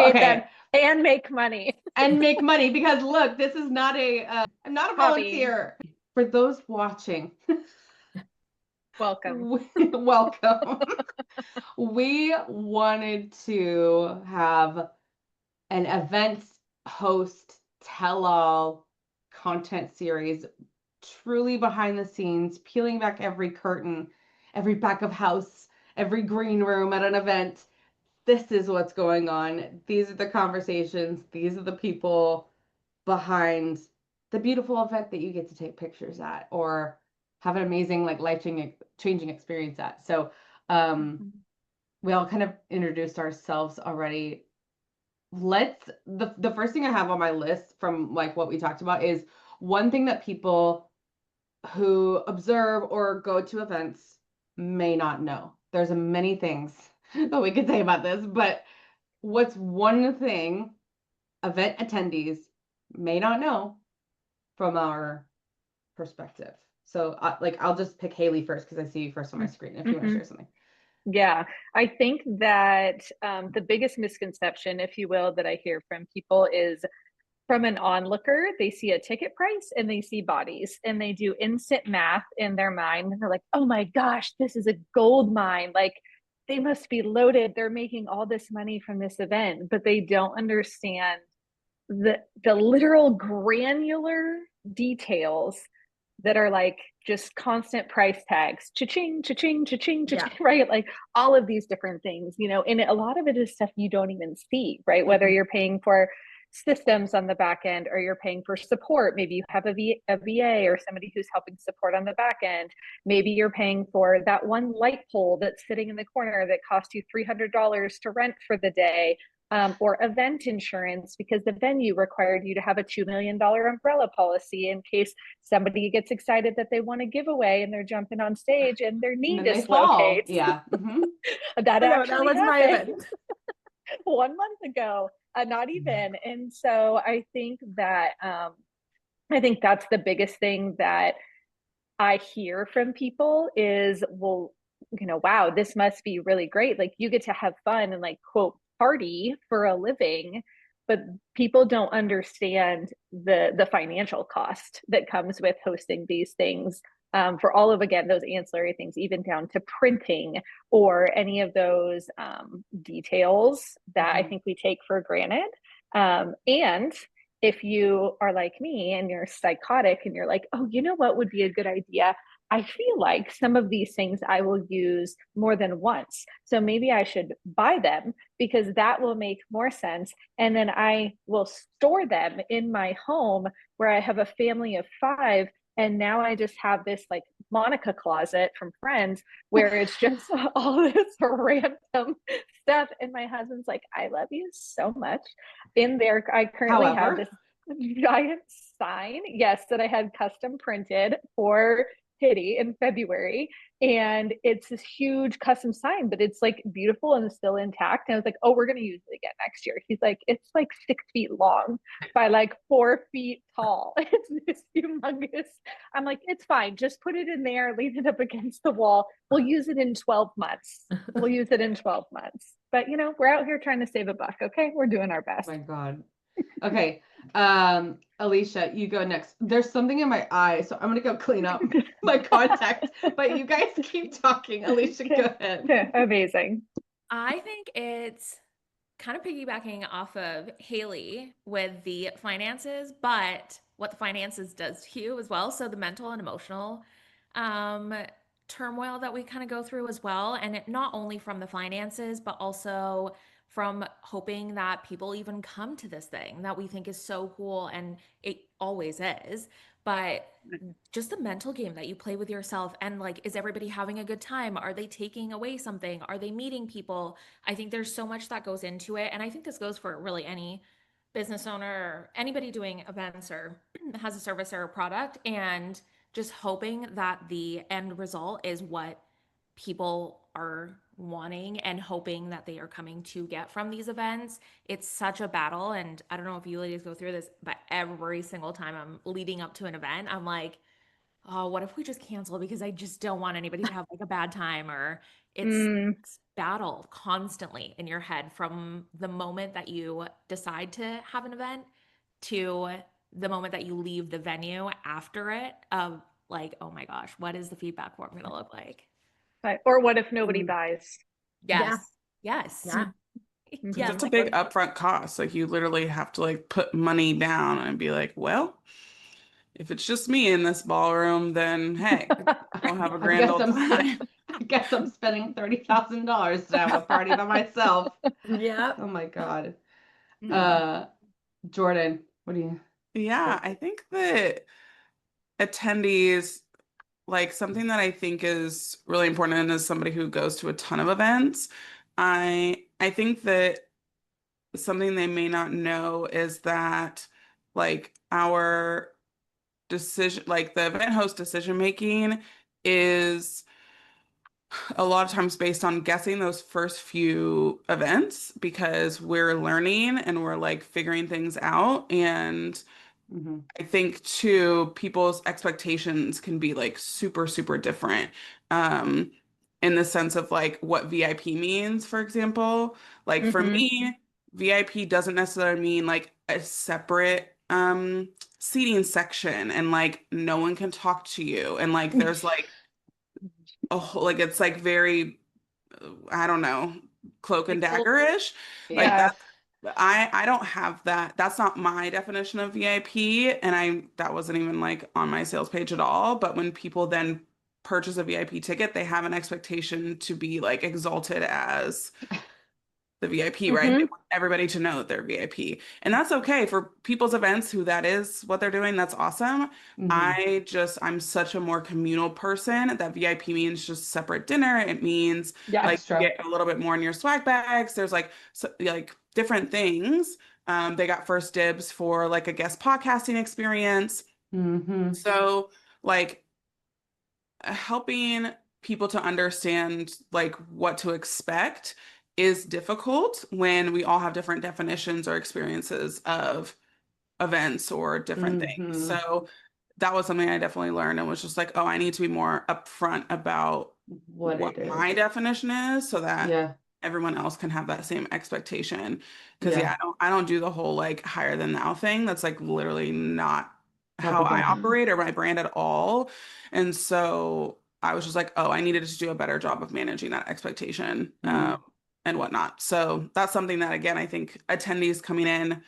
educate them okay. and make money. And make money because look, this is not I'm not a Hobby. volunteer. For those watching, Welcome. welcome. We wanted to have an event host tell all content series, truly behind the scenes, peeling back every curtain, every back of house, every green room at an event. This is what's going on. These are the conversations. These are the people behind the beautiful event that you get to take pictures at or have an amazing, like, life changing experience at. So we all kind of introduced ourselves already. The first thing I have on my list from like what we talked about is one thing that people who observe or go to events may not know. There's many things that we could say about this, but what's one thing event attendees may not know from our perspective? So, like, I'll just pick Haley first because I see you first on my screen. If you want to Mm-hmm. share something. Yeah, I think that the biggest misconception, if you will, that I hear from people is from an onlooker, they see a ticket price and they see bodies and they do instant math in their mind. And they're like, oh my gosh, this is a gold mine. Like they must be loaded. They're making all this money from this event, but they don't understand the literal granular details that are like just constant price tags, cha-ching, cha-ching, cha-ching, cha-ching, Yeah. right? Like all of these different things, you know, and a lot of it is stuff you don't even see, right? Whether you're paying for systems on the back end or you're paying for support. Maybe you have a VA or somebody who's helping support on the back end. Maybe you're paying for that one light pole that's sitting in the corner that costs you $300 to rent for the day. Or event insurance because the venue required you to have a $2 million umbrella policy in case somebody gets excited that they want to give away and they're jumping on stage and their And knee then they fall. dislocates. Yeah. That Oh, no, that actually was my happened event. 1 month ago. Not even. And so I think that's the biggest thing that I hear from people is, well, you know, wow, this must be really great. Like you get to have fun and like quote party for a living, but people don't understand the financial cost that comes with hosting these things. For all of again those ancillary things, even down to printing or any of those details that I think we take for granted. And if you are like me and you're psychotic and you're like, oh, you know what would be a good idea? I feel like some of these things I will use more than once. So maybe I should buy them because that will make more sense. And then I will store them in my home where I have a family of 5. And now I just have this like Monica closet from Friends where it's just all this random stuff. And my husband's like, I love you so much. In there, I currently have However, this giant sign, yes, that I had custom printed for Kitty in February. And it's this huge custom sign, but it's like beautiful and still intact. And I was like, oh, we're going to use it again next year. He's like, it's like 6 feet long by like 4 feet tall. It's this humongous. I'm like, it's fine. Just put it in there, leave it up against the wall. We'll use it in 12 months. We'll use it in 12 months. But, you know, we're out here trying to save a buck. Okay. We're doing our best. my God. Okay. Alicia, you go next. There's something in my eye, so I'm gonna go clean up my contact. But you guys keep talking. Alicia, go ahead. Amazing. I think it's kind of piggybacking off of Haley with the finances, but what the finances does to you as well. So the mental and emotional um, turmoil that we kind of go through as well. And it not only from the finances, but also from hoping that people even come to this thing that we think is so cool. And it always is. But just the mental game that you play with yourself and like, is everybody having a good time? Are they taking away something? Are they meeting people? I think there's so much that goes into it. And I think this goes for really any business owner or anybody doing events or has a service or a product. And just hoping that the end result is what people are wanting and hoping that they are coming to get from these events. It's such a battle. And I don't know if you ladies go through this, but every single time I'm leading up to an event, I'm like, oh, what if we just cancel because I just don't want anybody to have like a bad time, or it's Mm, this battle constantly in your head from the moment that you decide to have an event to the moment that you leave the venue after it of like, oh my gosh, what is the feedback form going to look like? or what if nobody Mm. buys? Yes. Yeah. Yes. Yeah. Yes. Because Hmm. it's a big upfront cost. Like you literally have to like put money down and be like, well, if it's just me in this ballroom, then hey, we'll have a I grand guess old I'm time. I guess I'm spending $30,000 to have a party by myself. Yeah. Oh my God. Yeah. Jordan, what do you Yeah, I think that attendees, like something that I think is really important and as somebody who goes to a ton of events, I think that something they may not know is that like our decision, like the event host decision making is a lot of times based on guessing those first few events because we're learning and we're like figuring things out. And hmm I think too, people's expectations can be like super, super different. Um, in the sense of like what VIP means, for example. Like for Hmm. me, VIP doesn't necessarily mean like a separate seating section and like no one can talk to you. And like there's like a whole like it's like very I don't know, cloak and Like full. dagger-ish. Like Yeah. Yeah. that I don't have that. That's not my definition of VIP, and I that wasn't even like on my sales page at all. But when people then purchase a VIP ticket, they have an expectation to be like exalted as the VIP, right? They Hmm. want everybody to know that they're VIP. And that's okay for people's events who that is what they're doing. That's awesome. hmm I'm such a more communal person that VIP means just separate dinner. It means Yeah. like you Extra. get a little bit more in your swag bags. There's like like different things. They got first dibs for like a guest podcasting experience. hmm So like helping people to understand like what to expect is difficult when we all have different definitions or experiences of events or different things. hmm So that was something I definitely learned and was just like, oh, I need to be more upfront about What what it is. my definition is so that Yeah. everyone else can have that same expectation. Because Yeah. yeah, I don't do the whole like higher than thou thing. That's like literally not Not how the I goal. operate or my brand at all. And so I was just like, oh, I needed to do a better job of managing that expectation Mm. and whatnot. So that's something that again, I think attendees coming in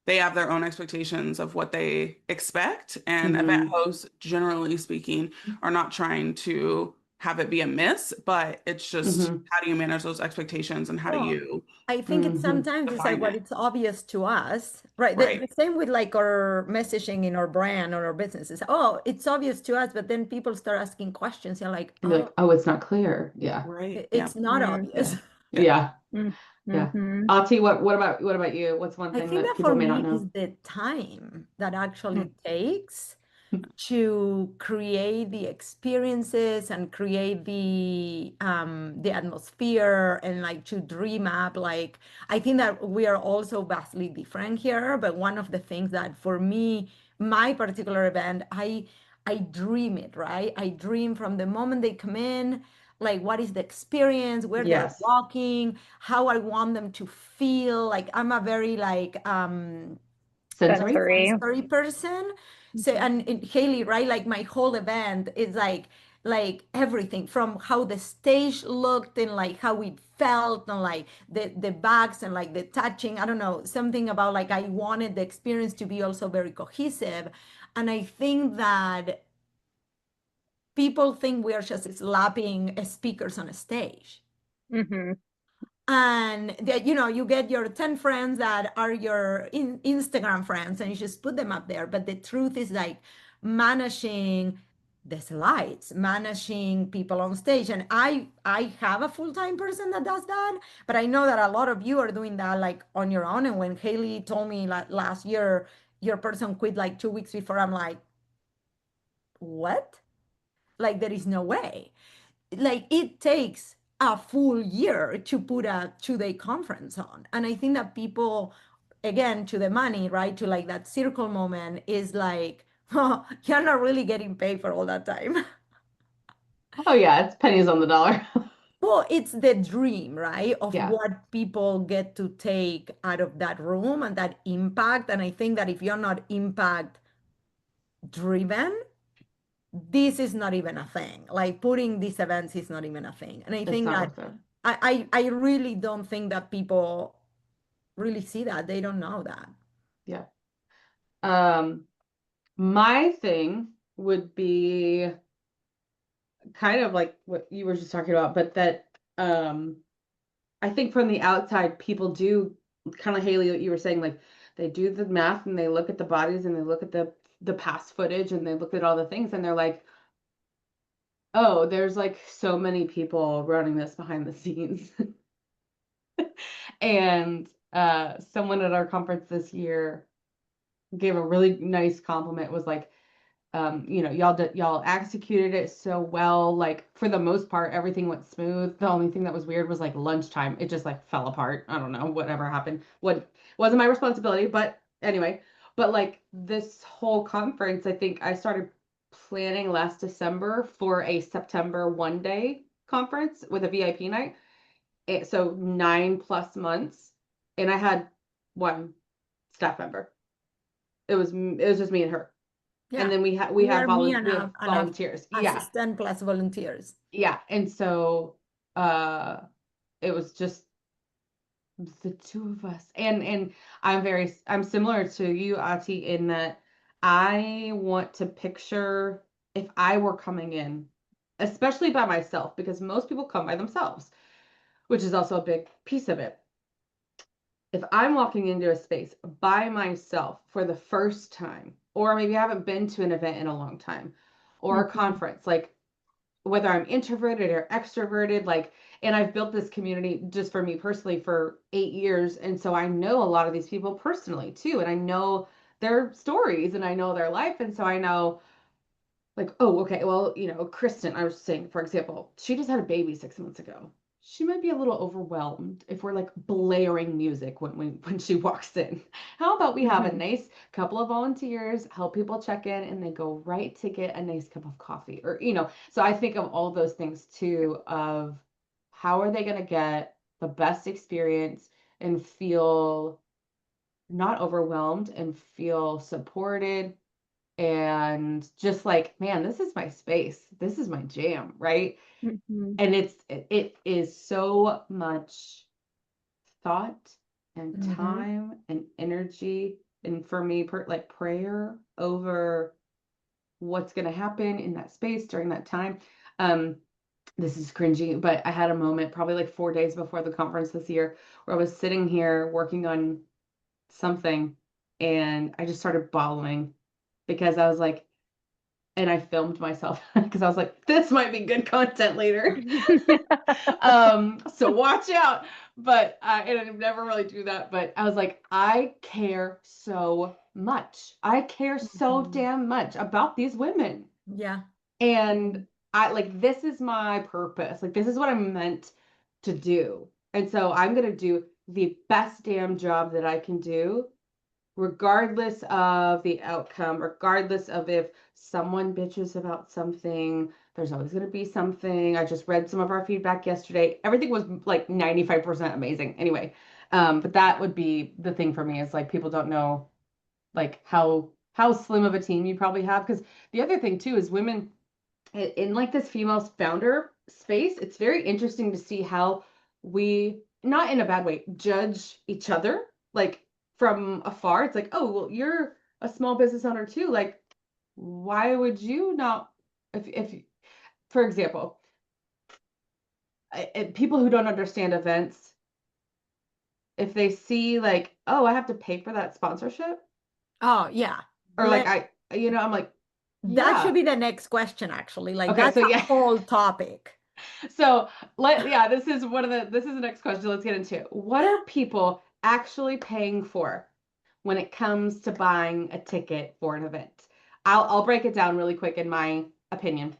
they have their own expectations of what they expect, and event hmm hosts, generally speaking, are not trying to have it be a miss, but it's just hmm how do you manage those expectations and how do Well, you I think it's hmm sometimes it's like define what it? it's obvious to us, right? The Right. same with like our messaging in our brand or our businesses. Oh, it's obvious to us, but then people start asking questions. You're like, And be like, oh, oh, it's not clear. Yeah. Right. Yeah. it's not Mm, obvious. Yeah. Yeah. Yeah. Yeah. mm-hmm. Ati, what about you? What's one I thing think that that people for may not me is know? the time that Mm. actually takes to create the experiences and create the atmosphere and like to dream up like I think that we are also vastly different here, but one of the things that for me my particular event I dream it, right? I dream from the moment they come in, like what is the experience, where they're Yes. walking, how I want them to feel. Like I'm a very like Sensory? Sensory. sensory person. So Mhm. and Haley, right? Like my whole event is like everything from how the stage looked and like how it felt and like the bags and like the touching. I don't know, something about like I wanted the experience to be also very cohesive. And I think that people think we are just slapping speakers on a stage Hmm. and that you get your 10 friends that are your Instagram friends and you just put them up there, but the truth is like managing the slides, managing people on stage. And I have a full-time person that does that, but I know that a lot of you are doing that like on your own. And when Haley told me like last year your person quit like 2 weeks before, I'm like, what? Like there is no way. Like it takes a full year to put a 2 day conference on. And I think that people, again, to the money, right? To like that circle moment is like You're not really getting paid for all that time. Oh yeah, it's pennies on the dollar. Well, it's the dream, right? Of Yeah, what people get to take out of that room and that impact. And I think that if you're not impact driven, this is not even a thing. Like putting these events is not even a thing. And I it's think not that worth it. I really don't think that people really see that. They don't know that. Yeah. Um, my thing would be kind of like what you were just talking about, but that um I think from the outside people do kind of Haley what you were saying, like they do the math and they look at the bodies and they look at the past footage and they look at all the things and they're like, oh, there's like so many people running this behind the scenes. And someone at our conference this year gave a really nice compliment, was like, you know, y'all executed it so well. Like for the most part, everything went smooth. The only thing that was weird was like lunchtime. It just like fell apart. I don't know, whatever happened. What wasn't my responsibility, but anyway. But like this whole conference, I think I started planning last December for a September 1 day conference with a VIP night. So 9+ months, and I had one staff member. It was just me and her. And Yeah. then we We have are me and we have a volunteers. Yeah. assistant plus volunteers. Yeah. And so uh it was just the two of us. And I'm similar to you, Ati, in that I want to picture if I were coming in, especially by myself, because most people come by themselves, which is also a big piece of it. If I'm walking into a space by myself for the first time, or maybe I haven't been to an event in a long time, or a Mhm. conference, like whether I'm introverted or extroverted, like, and I've built this community just for me personally for 8 years. And so I know a lot of these people personally too. And I know their stories and I know their life. And so I know, like, oh, okay, well, you know, Kristen, I was saying, for example, she just had a baby 6 months ago. She might be a little overwhelmed if we're like blaring music when she walks in. How about we have a Mhm. nice couple of volunteers help people check in and they go right to get a nice cup of coffee, or you know. So I think of all those things too, of how are they going to get the best experience and feel not overwhelmed and feel supported, and just like, man, this is my space, this is my jam, right? Mhm. And it is so much thought and Mhm. time and energy, and for me, like prayer over what's going to happen in that space during that time. um this is cringy, but I had a moment probably like 4 days before the conference this year where I was sitting here working on something and I just started bawling because I was like, and I filmed myself because I was like, this might be good content later. So watch out. But and I never really do that, but I was like, I care so much. I care so Mhm. damn much about these women. Yeah. And I like, this is my purpose. Like, this is what I'm meant to do. And so I'm gonna do the best damn job that I can do, regardless of the outcome, regardless of if someone bitches about something. There's always going to be something. I just read some of our feedback yesterday. Everything was like 95% amazing. Anyway, but that would be the thing for me, is like people don't know like how slim of a team you probably have. Because the other thing too is women in like this female founder space, it's very interesting to see how we, not in a bad way, judge each other like from afar. It's like, oh, well, you're a small business owner too. Like, why would you not, if for example, people who don't understand events, if they see like, oh, I have to pay for that sponsorship, Oh, yeah. or like I'm like, That should yeah. be the next question, actually. Like Okay, that's so a yeah. whole topic. So yeah, this is the next question. Let's get into it. What are people actually paying for when it comes to buying a ticket for an event? I'll break it down really quick in my opinion.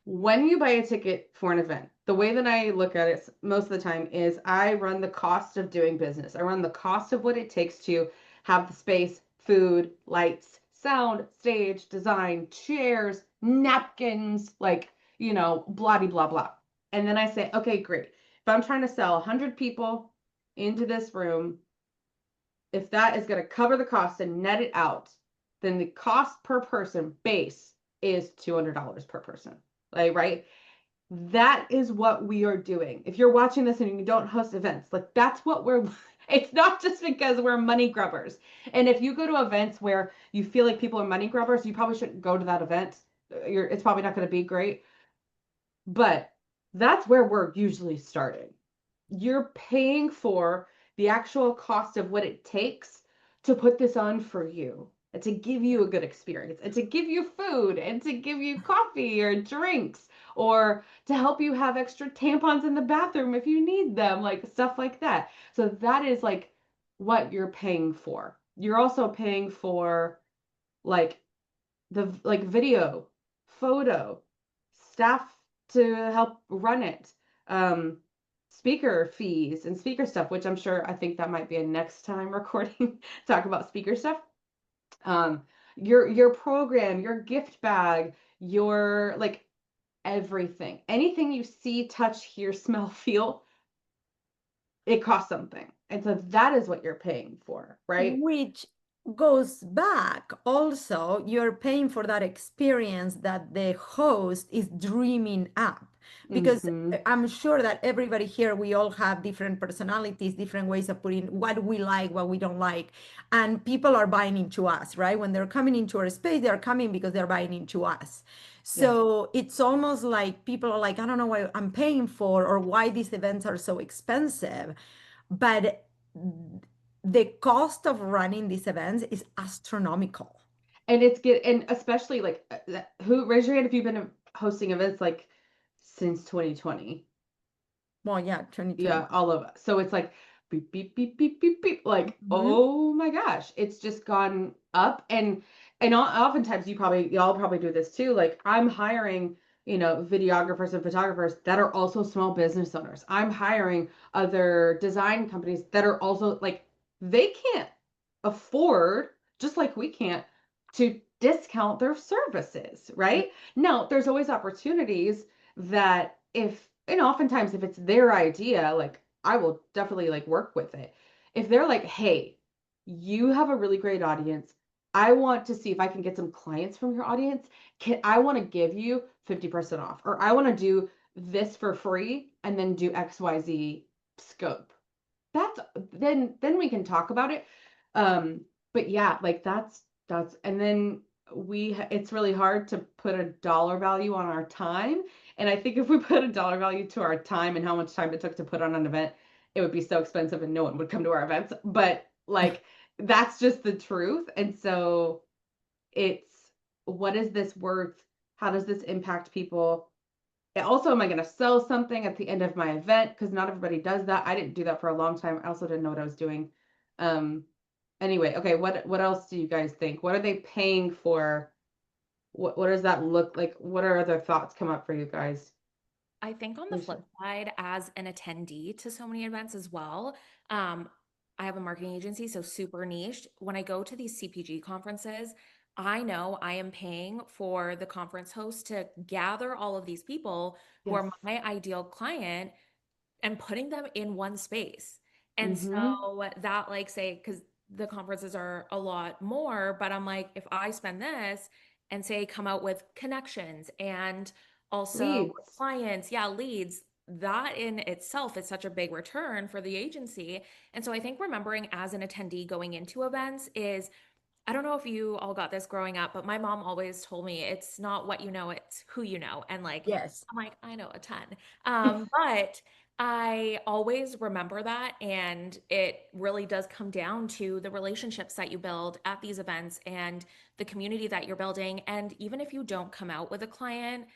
When you buy a ticket for an event, the way that I look at it most of the time is I run the cost of doing business. I run the cost of what it takes to have the space, food, lights, sound, stage, design, chairs, napkins, like, blah, blah, blah. And then I say, okay, great. If I'm trying to sell 100 people into this room, if that is going to cover the cost and net it out, then the cost per person base is $200 per person. Like, right? That is what we are doing. If you're watching this and you don't host events, like that's what it's not just because we're money grubbers. And if you go to events where you feel like people are money grubbers, you probably shouldn't go to that event. It's probably not going to be great. But that's where we're usually starting. You're paying for the actual cost of what it takes to put this on for you and to give you a good experience and to give you food and to give you coffee or drinks or to help you have extra tampons in the bathroom if you need them, like stuff like that. So that is like what you're paying for. You're also paying for like the video, photo, staff to help run it, um, speaker fees and speaker stuff, which I think that might be a next time recording, talk about speaker stuff. Your program, your gift bag, your like everything, anything you see, touch, hear, smell, feel, it costs something. And so that is what you're paying for, right? Which goes back also, you're paying for that experience that the host is dreaming up. Because Mm-hmm. I'm sure that everybody here, we all have different personalities, different ways of putting what we like, what we don't like. And people are buying into us, right? When they're coming into our space, they're coming because they're buying into us. Yeah. So it's almost like people are like, I don't know why I'm paying for or why these events are so expensive. But the cost of running these events is astronomical. And it's good, and especially like who raise your hand if you've been hosting events like since 2020. Well, yeah, 2020. Yeah, all of us. So it's like beep beep beep beep beep beep. Like, Mhm. oh my gosh, it's just gone up. And oftentimes y'all probably do this too. Like I'm hiring, videographers and photographers that are also small business owners. I'm hiring other design companies that are also like they can't afford, just like we can't, to discount their services, right? Now, there's always opportunities that and oftentimes if it's their idea, like I will definitely like work with it. If they're like, hey, you have a really great audience. I want to see if I can get some clients from your audience. I want to give you 50% off, or I want to do this for free and then do XYZ scope. That's then we can talk about it. Um, but yeah, like that's and then it's really hard to put a dollar value on our time. And I think if we put a dollar value to our time and how much time it took to put on an event, it would be so expensive and no one would come to our events. But like that's just the truth. And so it's what is this worth? How does this impact people? Also, am I going to sell something at the end of my event? Because not everybody does that. I didn't do that for a long time. I also didn't know what I was doing. Um, anyway, okay, what else do you guys think? What are they paying for? What does that look like? What are other thoughts come up for you guys? I think on the Lucia? flip side, as an attendee to so many events as well, um, I have a marketing agency, so super niche. When I go to these CPG conferences, I know I am paying for the conference host to gather all of these people who Yes. are my ideal client and putting them in one space. And Mm-hmm. so that, like, say, because the conferences are a lot more, but I'm like, if I spend this and say come out with connections and also Leads. clients, yeah, leads, that in itself is such a big return for the agency. And so I think remembering as an attendee going into events is, I don't know if you all got this growing up, but my mom always told me it's not what you know, it's who you know. And like, Yes. I'm like, I know a ton. But I always remember that. And it really does come down to the relationships that you build at these events and the community that you're building. And even if you don't come out with a client,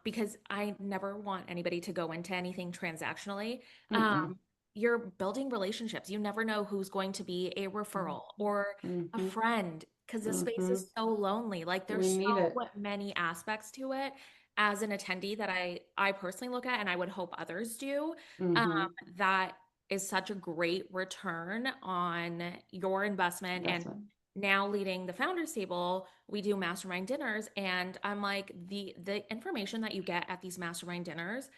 because I never want anybody to go into anything transactionally. Mm-mm. You're building relationships. You never know who's going to be a referral or a Mm-hmm. friend because the space Mm-hmm. is so lonely. Like We there's need so it. many aspects to it as an attendee that I personally look at and I would hope others do. Um, Mm-hmm. that is such a great return on your investment and Investment. now leading the founders table, we do mastermind dinners, and I'm like, the information that you get at these mastermind dinners,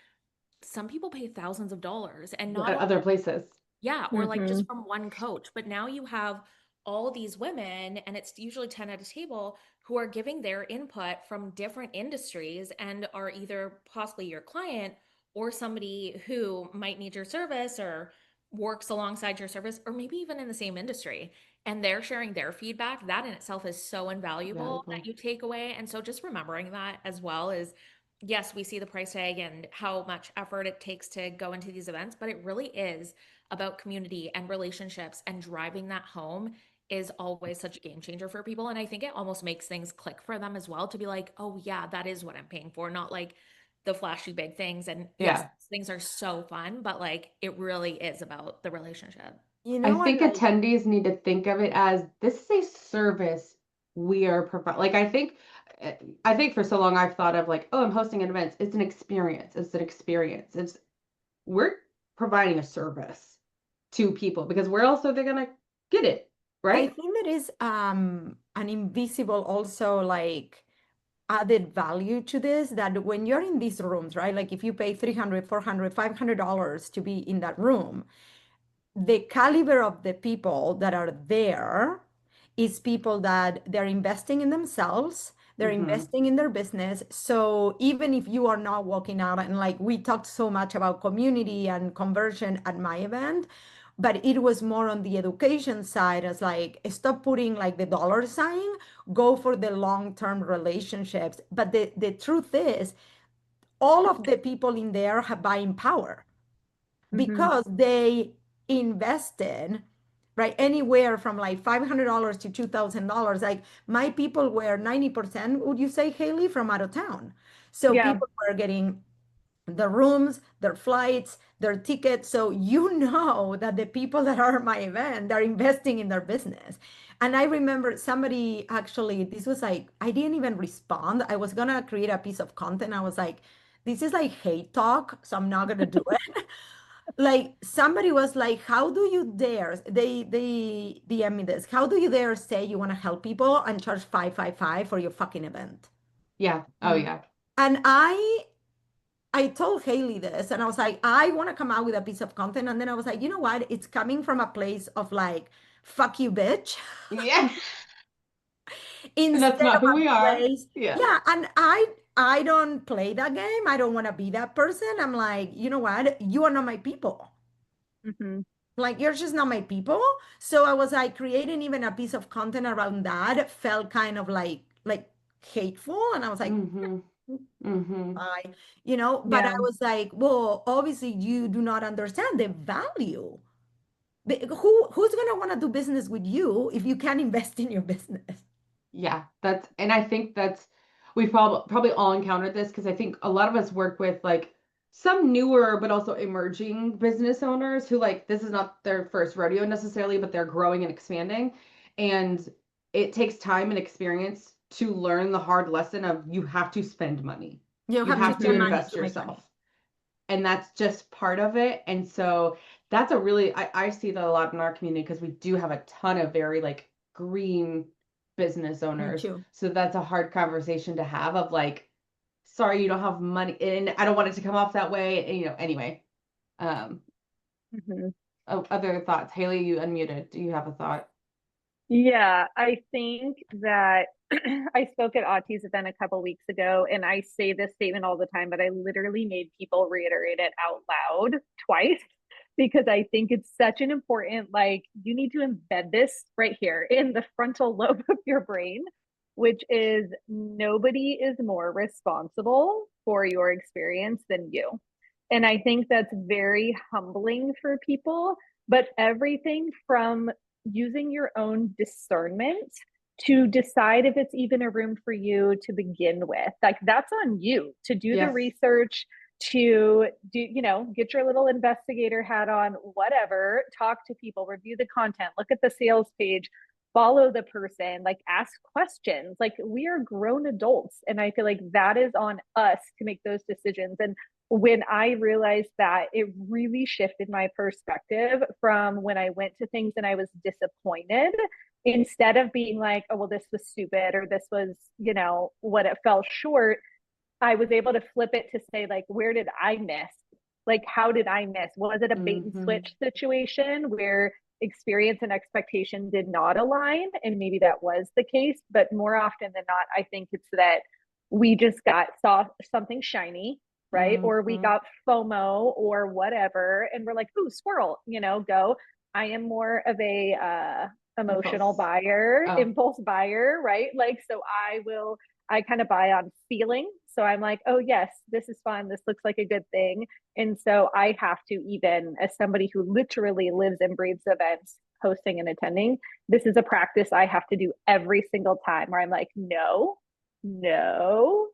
some people pay thousands of dollars, and not At other places. yeah, or like Mm-hmm. just from one coach. But now you have all these women, and it's usually 10 at a table, who are giving their input from different industries and are either possibly your client or somebody who might need your service or works alongside your service, or maybe even in the same industry. And they're sharing their feedback. That in itself is so invaluable that Valuable. you take away. And so just remembering that as well is, yes, we see the price tag and how much effort it takes to go into these events, but it really is about community and relationships, and driving that home is always such a game changer for people. And I think it almost makes things click for them as well, to be like, oh yeah, that is what I'm paying for, not like the flashy big things. And yes, Yeah. things are so fun, but like it really is about the relationship. You I know what, think like, attendees need to think of it as this is a service we are providing. Like I think for so long I've thought of like, oh, I'm hosting an event. It's an experience. It's an experience. It's we're providing a service to people because where else are they gonna get it, I right? think there is an invisible also like added value to this, that when you're in these rooms, right? Like if you pay 300, 400, $500 to be in that room, the caliber of the people that are there is people that they're investing in themselves, they're Mm-hmm. investing in their business. So even if you are not walking out, and like we talked so much about community and conversion at my event, but it was more on the education side, as like stop putting like the dollar sign, go for the long-term relationships. But the truth is all of the people in there have buying power Mm-hmm. because they invested, right, anywhere from like $500 to $2,000. Like my people were 90%, would you say, Haley, from out of town. So Yeah. people were getting the rooms, their flights, their tickets. So you know that the people that are at my event, they're investing in their business. And I remember somebody actually, this was like, I didn't even respond. I was gonna create a piece of content. I was like, this is like hate talk, so I'm not gonna do it. Like somebody was like, how do you dare, they DM me this, how do you dare say you want to help people and charge 555 for your fucking event? Yeah. Oh Mm-hmm. yeah. And I told Haley this, and I was like, I want to come out with a piece of content. And then I was like, you know what, it's coming from a place of like, fuck you, bitch. Yeah. And that's Instead not of who we a are. place, Yeah. yeah. And I don't play that game. I don't want to be that person. I'm like, you know what, you are not my people. Mm-hmm. Like you're just not my people. So I was like creating even a piece of content around that felt kind of like hateful. And I was like, Mm-hmm. Mm-hmm. bye, but I Yeah. was like, well, obviously you do not understand the value. Who's gonna want to do business with you if you can't invest in your business? Yeah, and I think we've probably all encountered this because I think a lot of us work with like some newer but also emerging business owners who like this is not their first rodeo necessarily, but they're growing and expanding. And it takes time and experience to learn the hard lesson of you have to spend money. You You have to have to Mm-hmm. spend money invest to make money. yourself. And that's just part of it. And so that's a really I see that a lot in our community because we do have a ton of very like green business Me owners. too. So that's a hard conversation to have of like, sorry, you don't have money. And I don't want it to come off that way. And, anyway. Um, Mm-hmm. other thoughts. Haley, you unmuted. Do you have a thought? Yeah, I think that I spoke at Auti's event a couple weeks ago, and I say this statement all the time, but I literally made people reiterate it out loud twice because I think it's such an important, like, you need to embed this right here in the frontal lobe of your brain, which is nobody is more responsible for your experience than you. And I think that's very humbling for people, but everything from using your own discernment to decide if it's even a room for you to begin with. Like that's on you to do the Yes. research, to do, get your little investigator hat on, whatever, talk to people, review the content, look at the sales page, follow the person, like ask questions. Like we are grown adults. And I feel like that is on us to make those decisions. And when I realized that, it really shifted my perspective from when I went to things and I was disappointed instead of being like, oh, well, this was stupid or this was, what it fell short, I was able to flip it to say, like, where did I miss? Like, how did I miss? Was it a bait and switch situation where experience and expectation did not align? And maybe that was the case, but more often than not, I think it's that we just saw something shiny, right? Or we got FOMO or whatever, and we're like, ooh, squirrel, go. I am more of a emotional buyer, impulse buyer, right? Like, so I kind of buy on feeling. So I'm like, oh, yes, this is fun. This looks like a good thing. And so I have to, even as somebody who literally lives and breathes events, hosting and attending, this is a practice I have to do every single time where I'm like, no,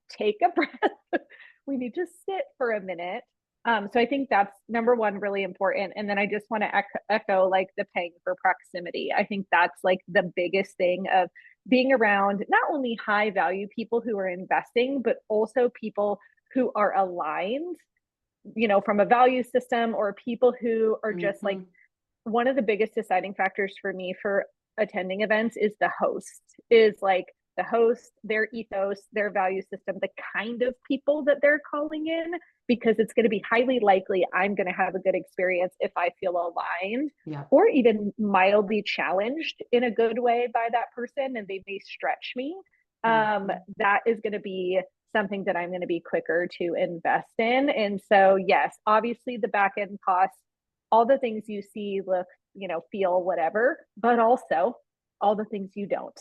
take a breath. We need to sit for a minute. So I think that's number one, really important. And then I just want to echo like the paying for proximity. I think that's like the biggest thing of being around not only high value people who are investing, but also people who are aligned, from a value system, or people who are just like, one of the biggest deciding factors for me for attending events is the host, their ethos, their value system, the kind of people that they're calling in, because it's going to be highly likely I'm going to have a good experience if I feel aligned, or even mildly challenged in a good way by that person, and they may stretch me. That is going to be something that I'm going to be quicker to invest in. And so, yes, obviously the back end costs, all the things you see, look, feel, whatever, but also all the things you don't.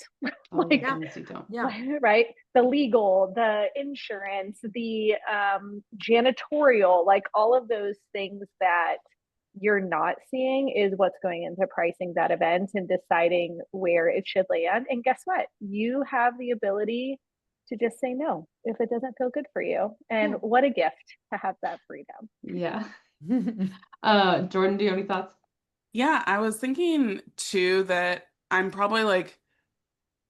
Like, things you don't. Right? The legal, the insurance, the janitorial, like all of those things that you're not seeing is what's going into pricing that event and deciding where it should land. And guess what? You have the ability to just say no if it doesn't feel good for you. And what a gift to have that freedom. Yeah. Jordan, do you have any thoughts? Yeah, I was thinking too that I'm probably like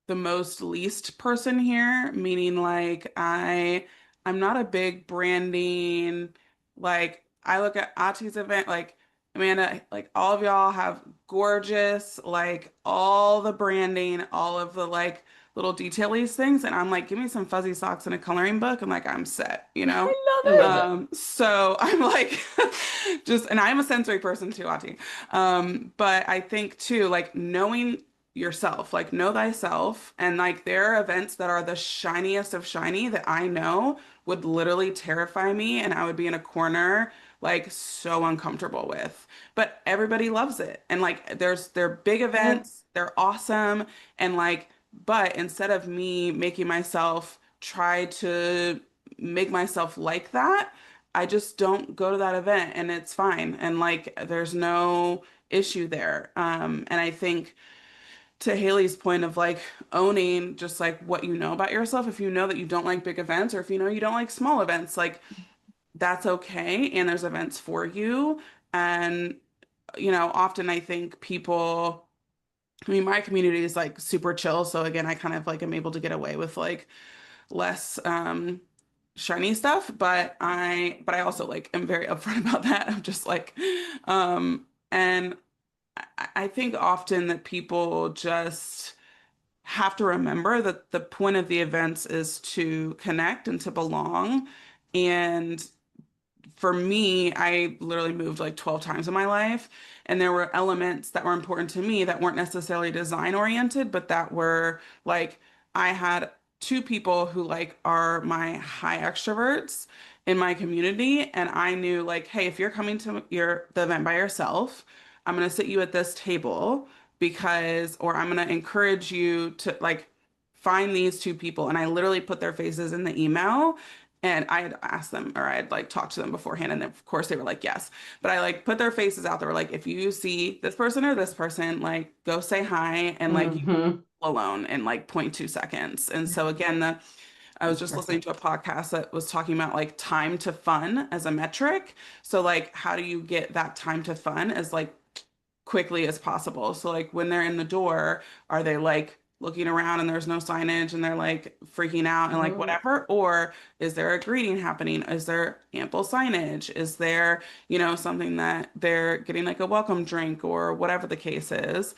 the most least person here, meaning like I'm not a big branding, like I look at Ati's event, like Amanda, like all of y'all have gorgeous, like all the branding, all of the like little detailies things, and I'm like, give me some fuzzy socks and a coloring book, and like I'm set, I love it. So I'm like and I'm a sensory person too, Ati. But I think too, like knowing yourself, like know thyself, and like there are events that are the shiniest of shiny that I know would literally terrify me, and I would be in a corner like so uncomfortable with. But everybody loves it. And like they're big events, they're awesome, and like but instead of me making myself try to make myself like that, I just don't go to that event and it's fine. And like there's no issue there. And I think to Haley's point of like owning just like what you know about yourself, if you know that you don't like big events, or if you know you don't like small events, like that's okay. And there's events for you. And, often I think people, I mean, my community is like super chill. So again, I kind of like am able to get away with like less shiny stuff, but I also like am very upfront about that. I'm just like, and I think often that people just have to remember that the point of the events is to connect and to belong. And for me, I literally moved like 12 times in my life, and there were elements that were important to me that weren't necessarily design oriented, but that were like I had two people who like are my high extroverts in my community, and I knew like, hey, if you're coming to the event by yourself, I'm gonna sit you at this table or I'm gonna encourage you to like find these two people, and I literally put their faces in the email. And I had asked them, or I had like talked to them beforehand, and of course they were like, yes. But I like put their faces out there, like, if you see this person or this person, like, go say hi, and like, you alone in like 0.2 seconds. And so again, I was just listening to a podcast that was talking about like time to fun as a metric. So like, how do you get that time to fun as like quickly as possible? So like when they're in the door, are they like looking around and there's no signage and they're like freaking out and like Oh, whatever? Or is there a greeting happening? Is there ample signage? Is there, something that they're getting like a welcome drink or whatever the case is?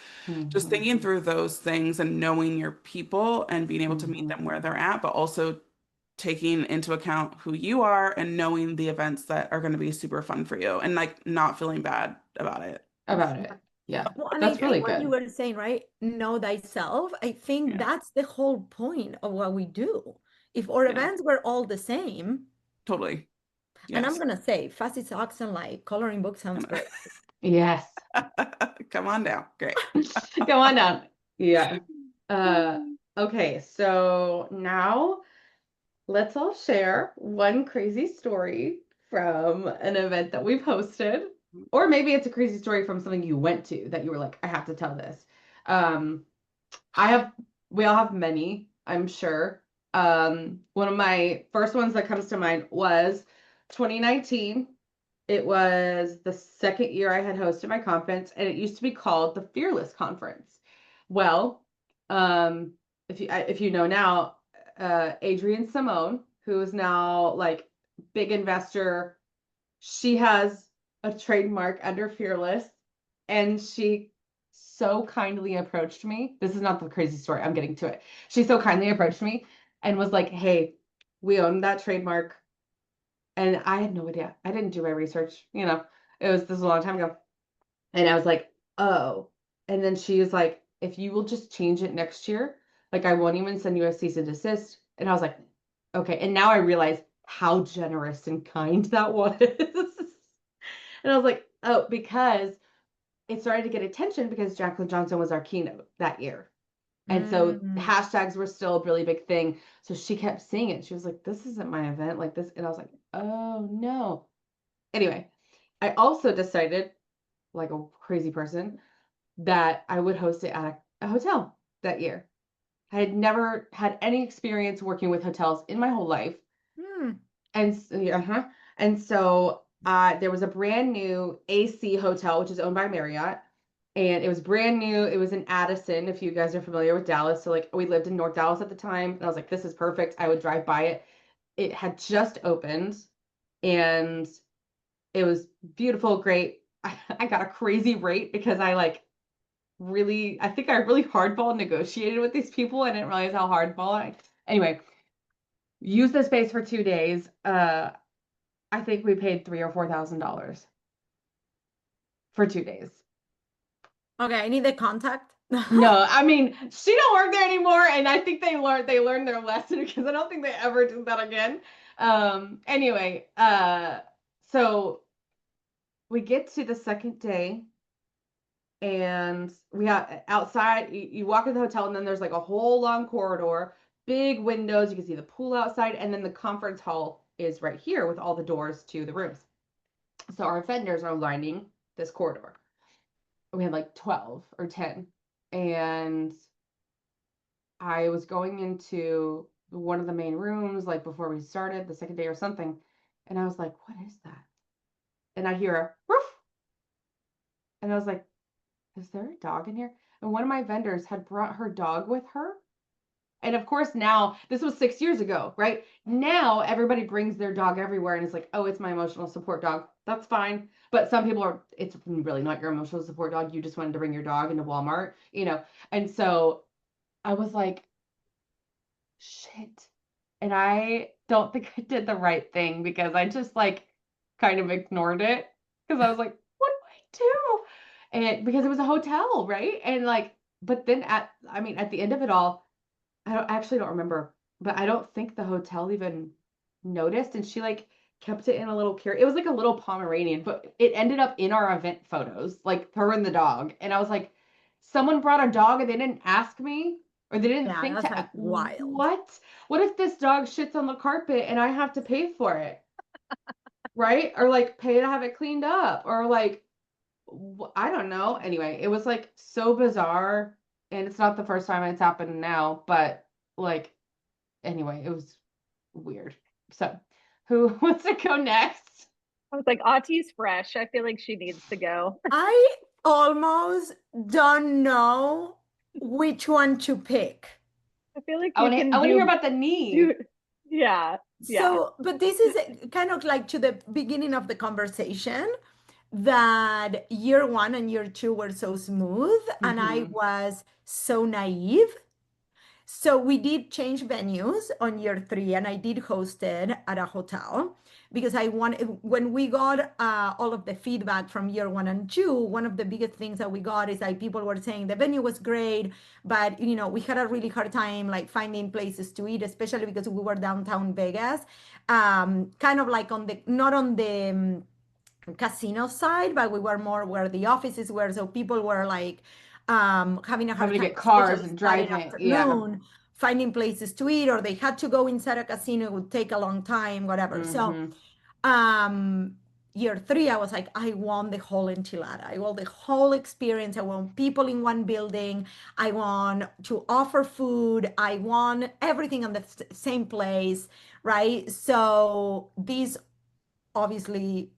Just mhm, thinking through those things and knowing your people and being able to meet mhm. them where they're at, but also taking into account who you are and knowing the events that are going to be super fun for you and like not feeling bad about it. About it. Yeah, Well, and I that's really think what you good. were saying, right? Know thyself. I think Yeah. that's the whole point of what we do. If our Yeah. events were all the same, Totally. and I'm Yes. gonna say, Fussy Socks and like coloring book sounds great. Yes. Come on down. Great. Go on down. Yeah. Okay, so now let's all share one crazy story from an event that we've hosted. Or maybe it's a crazy story from something you went to that you were like, I have to tell this. Um, we all have many, I'm sure. One of my first ones that comes to mind was 2019. It was the second year I had hosted my conference, and it used to be called the Fearless Conference. Well, um, if you know now, Adrienne Simone, who is now like big investor, she has a trademark under Fearless, and she so kindly approached me. This is not the crazy story. I'm getting to it. She so kindly approached me and was like, "Hey, we own that trademark." And I had no idea. I didn't do my research. This was a long time ago. And I was like, oh. And then she was like, if you will just change it next year, like I won't even send you a cease and desist. And I was like, okay. And now I realize how generous and kind that was. And I was like, oh, because it started to get attention because Jacqueline Johnson was our keynote that year. And so Mm. hashtags were still a really big thing. So she kept seeing it. She was like, this isn't my event like this. And I was like, oh no. Anyway, I also decided, like a crazy person, that I would host it at a hotel that year. I had never had any experience working with hotels in my whole life. Hmm. And there was a brand new AC hotel, which is owned by Marriott. And it was brand new. It was in Addison, if you guys are familiar with Dallas. So, like, we lived in North Dallas at the time. And I was like, this is perfect. I would drive by it. It had just opened and it was beautiful, great. I got a crazy rate because I think I really hardball negotiated with these people. I didn't realize how anyway, used the space for 2 days. I think we paid $3,000 or $4,000 for 2 days. Okay, I need the contact. No, I mean, she don't work there anymore, and I think they learned their lesson because I don't think they ever did that again. Anyway, so we get to the second day, and we have outside. You walk in the hotel, and then there's like a whole long corridor, big windows. You can see the pool outside, and then the conference hall is right here with all the doors to the rooms. So our vendors are lining this corridor. We had like 12 or 10, and I was going into one of the main rooms like before we started the second day or something, and I was like, "What is that?" And I hear a roof, and I was like, "Is there a dog in here?" And one of my vendors had brought her dog with her. And of course, now this was 6 years ago, right? Now everybody brings their dog everywhere, and it's like, "Oh, it's my emotional support dog." That's fine. But some people it's really not your emotional support dog. You just wanted to bring your dog into Walmart. And so I was like, shit. And I don't think I did the right thing because I just like kind of ignored it because I was like, what do I do? And because it was a hotel, right? And like, but then at the end of it all, I actually don't remember, but I don't think the hotel even noticed. And she like kept it in a little carrier. It was like a little Pomeranian, but it ended up in our event photos, like her and the dog. And I was like, someone brought a dog and they didn't ask me or they didn't Yeah, think that's to, like wild. what if this dog shits on the carpet and I have to pay for it? Right? Or like pay to have it cleaned up or like, I don't know. Anyway, it was like so bizarre. And it's not the first time it's happened now, but like, anyway, it was weird. So, who wants to go next? I was like, Auntie's fresh. I feel like she needs to go. I almost don't know which one to pick. I feel like I you want to can hear about the knee. yeah, yeah. So, but this is kind of like to the beginning of the conversation that year one and year two were so smooth, and I Mhm. was so naive. So we did change venues on year three, and I did host it at a hotel because I wanted, when we got all of the feedback from year one and two, one of the biggest things that we got is like people were saying the venue was great, but we had a really hard time like finding places to eat, especially because we were downtown Vegas, kind of like on the, not on the casino side, but we were more where the offices were. So people were like having a hard Having to time, get cars especially and Saturday driving. Yeah. afternoon, finding places to eat, or they had to go inside a casino. It would take a long time, whatever. So Hmm. um year three, I was like, I want the whole enchilada. I want the whole experience. I want people in one building. I want to offer food. I want everything on the same place, right? So these obviously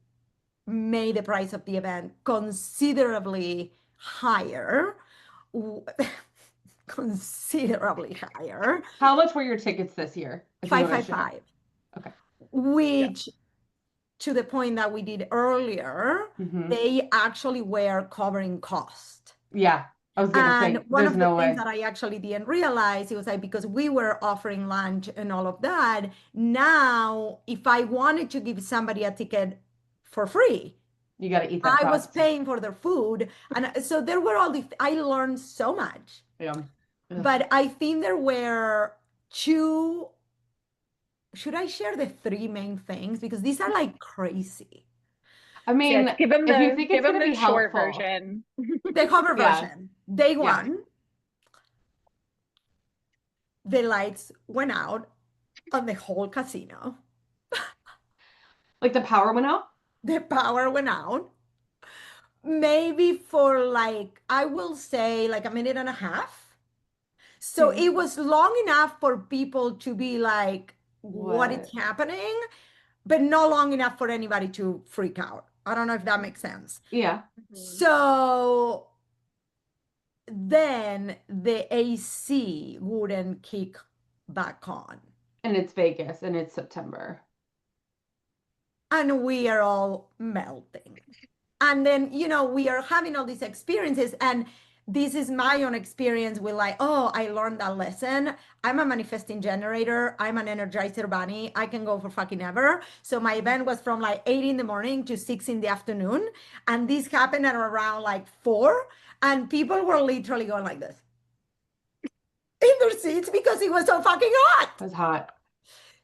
made the price of the event considerably higher, considerably higher, How much were your tickets this year, if you want to share? 555, Okay. Yeah. which to the point that we did earlier, Hmm. they actually were covering cost. Yeah. I was gonna And say, one there's of the no things way. that I actually didn't realize, it was like because we were offering lunch and all of that. Now, if I wanted to give somebody a ticket for free, You got to eat that I was cost. paying for their food. And so there were all these, I learned so much. Yeah. Ugh. But I think there were two, should I share the three main things? Because these are like crazy. I Yes, mean, if you think give it's them gonna the be short helpful, version. The cover yeah, version, day yeah. one, the lights went out on the whole casino. Like the power went out. The power went out. Maybe for like, I will say like a minute and a half. So Hmm. it was long enough for people to be like, what is What? happening? But not long enough for anybody to freak out. I don't know if that makes sense. Yeah. Mhm. So then the AC wouldn't kick back on. And it's Vegas and it's September. And we are all melting. And then, we are having all these experiences. And this is my own experience with like, oh, I learned that lesson. I'm a manifesting generator. I'm an energizer bunny. I can go for fucking ever. So my event was from like 8 in the morning to 6 in the afternoon. And this happened at around like 4. And people were literally going like this in their seats because it was so fucking hot. It was hot.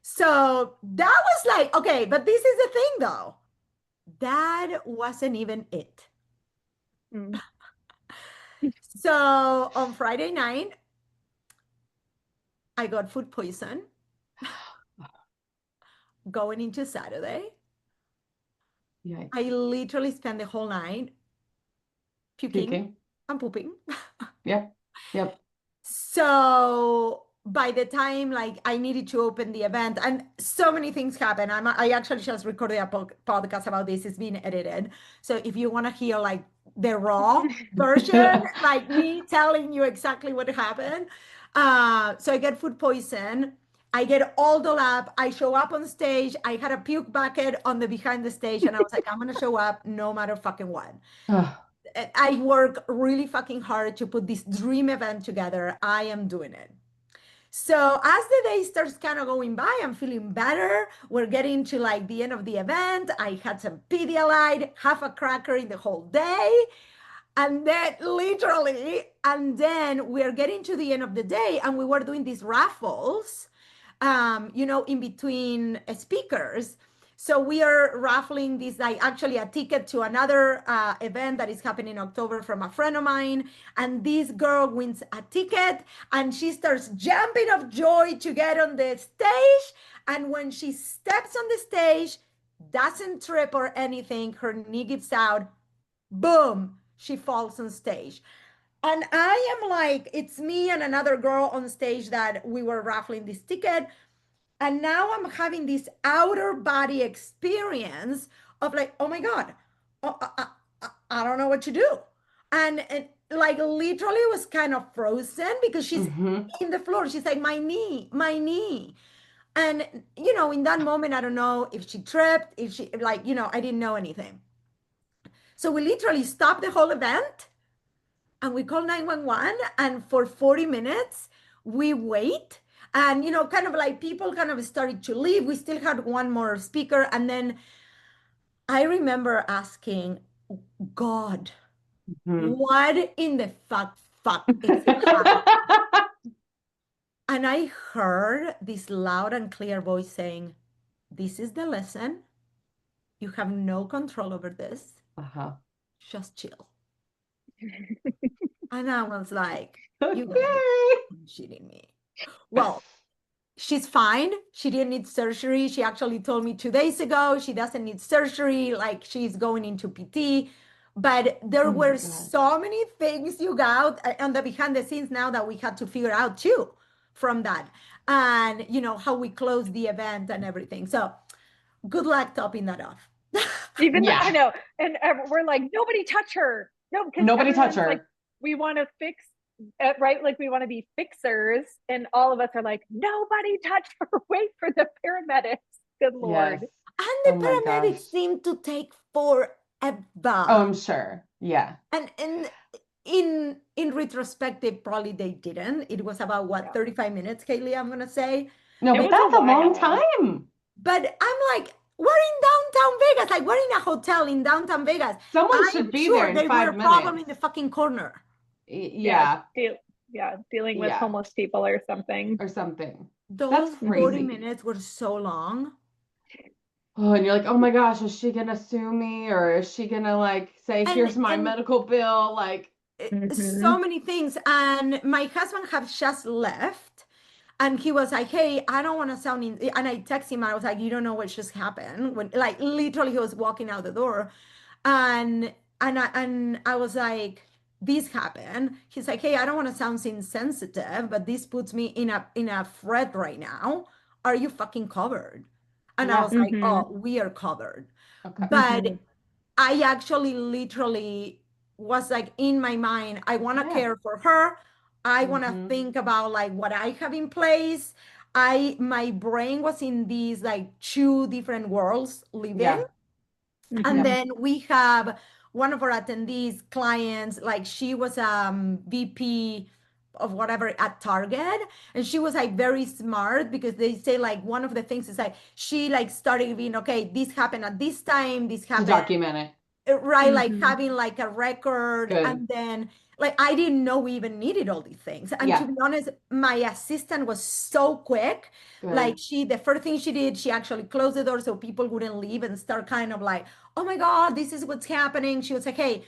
So that was like, okay, but this is the thing though. That wasn't even it. Mm. So on Friday night, I got food poison going into Saturday. Yikes. I literally spent the whole night puking Puking. and pooping. Yep. Yep. So by the time like I needed to open the event, and so many things happened. I actually just recorded a podcast about this. It's being edited. So if you want to hear like the raw version, like me telling you exactly what happened. So I get food poison. I get all dolled up. I show up on stage. I had a puke bucket on the behind the stage, and I was like, I'm gonna show up no matter fucking what. Ugh. I work really fucking hard to put this dream event together. I am doing it. So as the day starts kind of going by, I'm feeling better. We're getting to like the end of the event. I had some Pedialyte, half a cracker in the whole day. And then literally, and then we're getting to the end of the day and we were doing these raffles, in between speakers. So we are raffling this, like actually a ticket to another event that is happening in October from a friend of mine. And this girl wins a ticket and she starts jumping of joy to get on the stage. And when she steps on the stage, doesn't trip or anything, her knee gives out, boom, she falls on stage. And I am like, it's me and another girl on stage that we were raffling this ticket. And now I'm having this outer body experience of like, oh my God, oh, I don't know what to do. And like literally was kind of frozen because she's Mhm. in the floor. She's like, my knee, my knee. And, you know, in that moment, I don't know if she tripped, if she, like, you know, I didn't know anything. So we literally stopped the whole event and we call 911. And for 40 minutes, we wait. And, you know, kind of like people kind of started to leave. We still had one more speaker. And then I remember asking, God, Mhm. what in the fuck is happening? And I heard this loud and clear voice saying, this is the lesson. You have no control over this. Uh-huh. Just chill. And I was like, you gotta be Okay. shitting me. Well, she's fine. She didn't need surgery. She actually told me 2 days ago she doesn't need surgery, like she's going into PT. But there Oh my were God. so many things you got on the behind the scenes now that we had to figure out too from that. And you know how we closed the event and everything. So good luck topping that off. Even though, I Yeah. know, and we're like, nobody touch her. No, because Nobody touch everyone's like, her. we want to fix, right? Like we want to be fixers, and all of us are like, nobody touch her. Wait for the paramedics. Good Yes. Lord. And Oh the my gosh. paramedics seem to take Oh, forever. I'm sure. Yeah. And in retrospective, probably they didn't. It was about what, Yeah. 35 minutes, Kaylee, I'm gonna say. No, It but was a that's a long while. time. But I'm like, we're in downtown Vegas. Like we're in a hotel in downtown Vegas. Someone I'm should be there sure in they were a 5 minutes. problem in the fucking corner. Yeah. Yeah. Yeah. Dealing with Yeah. homeless people or something. Or something. That's Those 40 crazy. minutes were so long. Oh, and you're like, oh my gosh, is she gonna sue me or is she gonna like say, And here's my and medical bill? Like, Mm-hmm. so many things. And my husband have just left. And he was like, hey, I don't want to sound in, and I texted him, I was like, you don't know what just happened. When like literally he was walking out the door. And I was like, this happened. He's like, hey, I don't want to sound insensitive, but this puts me in a threat right now. Are you fucking covered? And I yeah. was like, Mm-hmm. oh, we are covered. Okay. But Mm-hmm. I actually literally was like in my mind, I want to Yeah. care for her. I want to Hmm. think about like what I have in place. My brain was in these like two different worlds living. Yeah. And Yep. Mm-hmm. then we have one of our attendees, clients, like she was VP of whatever at Target. And she was like very smart because they say like one of the things is like she like started being okay, this happened at this time, this To happened document it. right, like Mm-hmm. having like a record. Good. And then like I didn't know we even needed all these things. And to Yeah. be honest, my assistant was so quick. Like Good. she, the first thing she did, she actually closed the door so people wouldn't leave and start kind of like, oh my God, this is what's happening. She was like, hey,